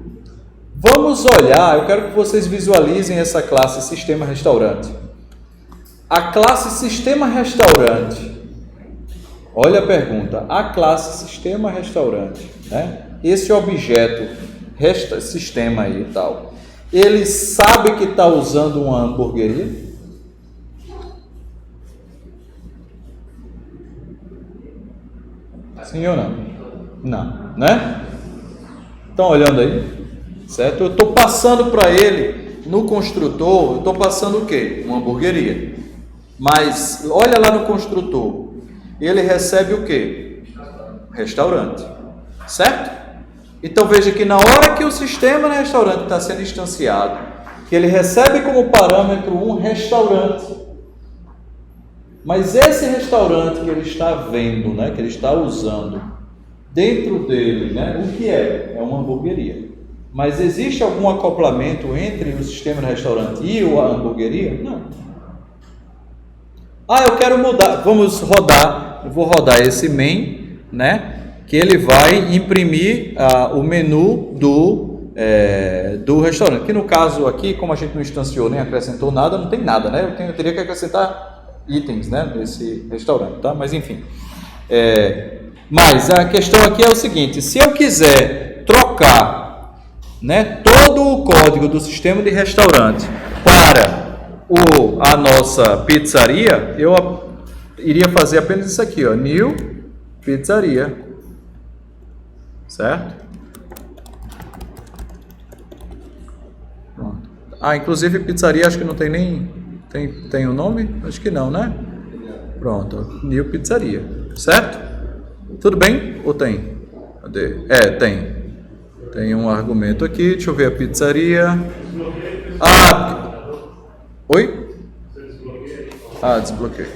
Vamos olhar, eu quero que vocês visualizem essa classe sistema restaurante. A classe sistema restaurante, olha a pergunta, a classe sistema restaurante, né? Esse objeto sistema aí e tal, ele sabe que está usando uma hamburgueria? Sim ou não? Não, né? Estão olhando aí? Certo? Eu estou passando para ele, no construtor, eu estou passando o quê? Uma hamburgueria. Mas, olha lá no construtor, ele recebe o quê? Restaurante. Certo? Então, veja que na hora que o sistema de restaurante está sendo instanciado, que ele recebe como parâmetro um restaurante, mas esse restaurante que ele está vendo, né, que ele está usando, dentro dele, né, o que é? É uma hamburgueria. Mas existe algum acoplamento entre o sistema de restaurante e a hamburgueria? Não. Eu quero mudar, vamos rodar, eu vou rodar esse main, né, que ele vai imprimir o menu do do restaurante. Que no caso aqui, como a gente não instanciou nem acrescentou nada, não tem nada, né? Eu teria que acrescentar itens, né, nesse restaurante, tá? Mas enfim. Mas a questão aqui é o seguinte: se eu quiser trocar, né, todo o código do sistema de restaurante para a nossa pizzaria, eu iria fazer apenas isso aqui, ó, new pizzaria, certo? Pronto. Inclusive pizzaria acho que não tem nem tem o nome? Acho que não, né? Pronto, new pizzaria, certo? Tudo bem? Ou tem? Cadê? Tem um argumento aqui, deixa eu ver a pizzaria. Oi? Desbloqueei.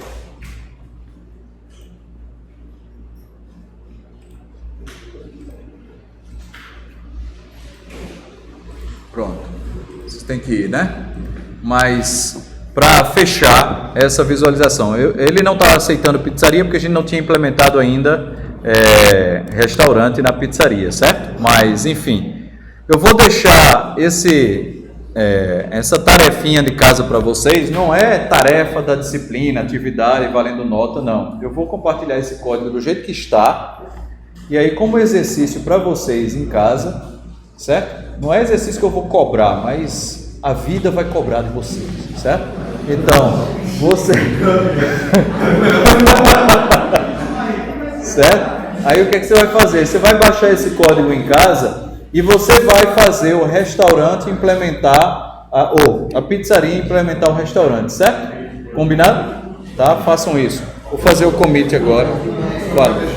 Pronto. Vocês têm que ir, né? Mas para fechar essa visualização, ele não está aceitando pizzaria porque a gente não tinha implementado ainda restaurante na pizzaria, certo? Mas enfim, eu vou deixar essa tarefinha de casa para vocês. Não é tarefa da disciplina, atividade valendo nota, não. Eu vou compartilhar esse código do jeito que está, e aí como exercício para vocês em casa, certo? Não é exercício que eu vou cobrar, mas a vida vai cobrar de vocês, certo? Então, você... certo? Aí o que você vai fazer? Você vai baixar esse código em casa e você vai fazer o restaurante implementar, a pizzaria implementar o restaurante, certo? Combinado? Tá? Façam isso. Vou fazer o commit agora. Valeu.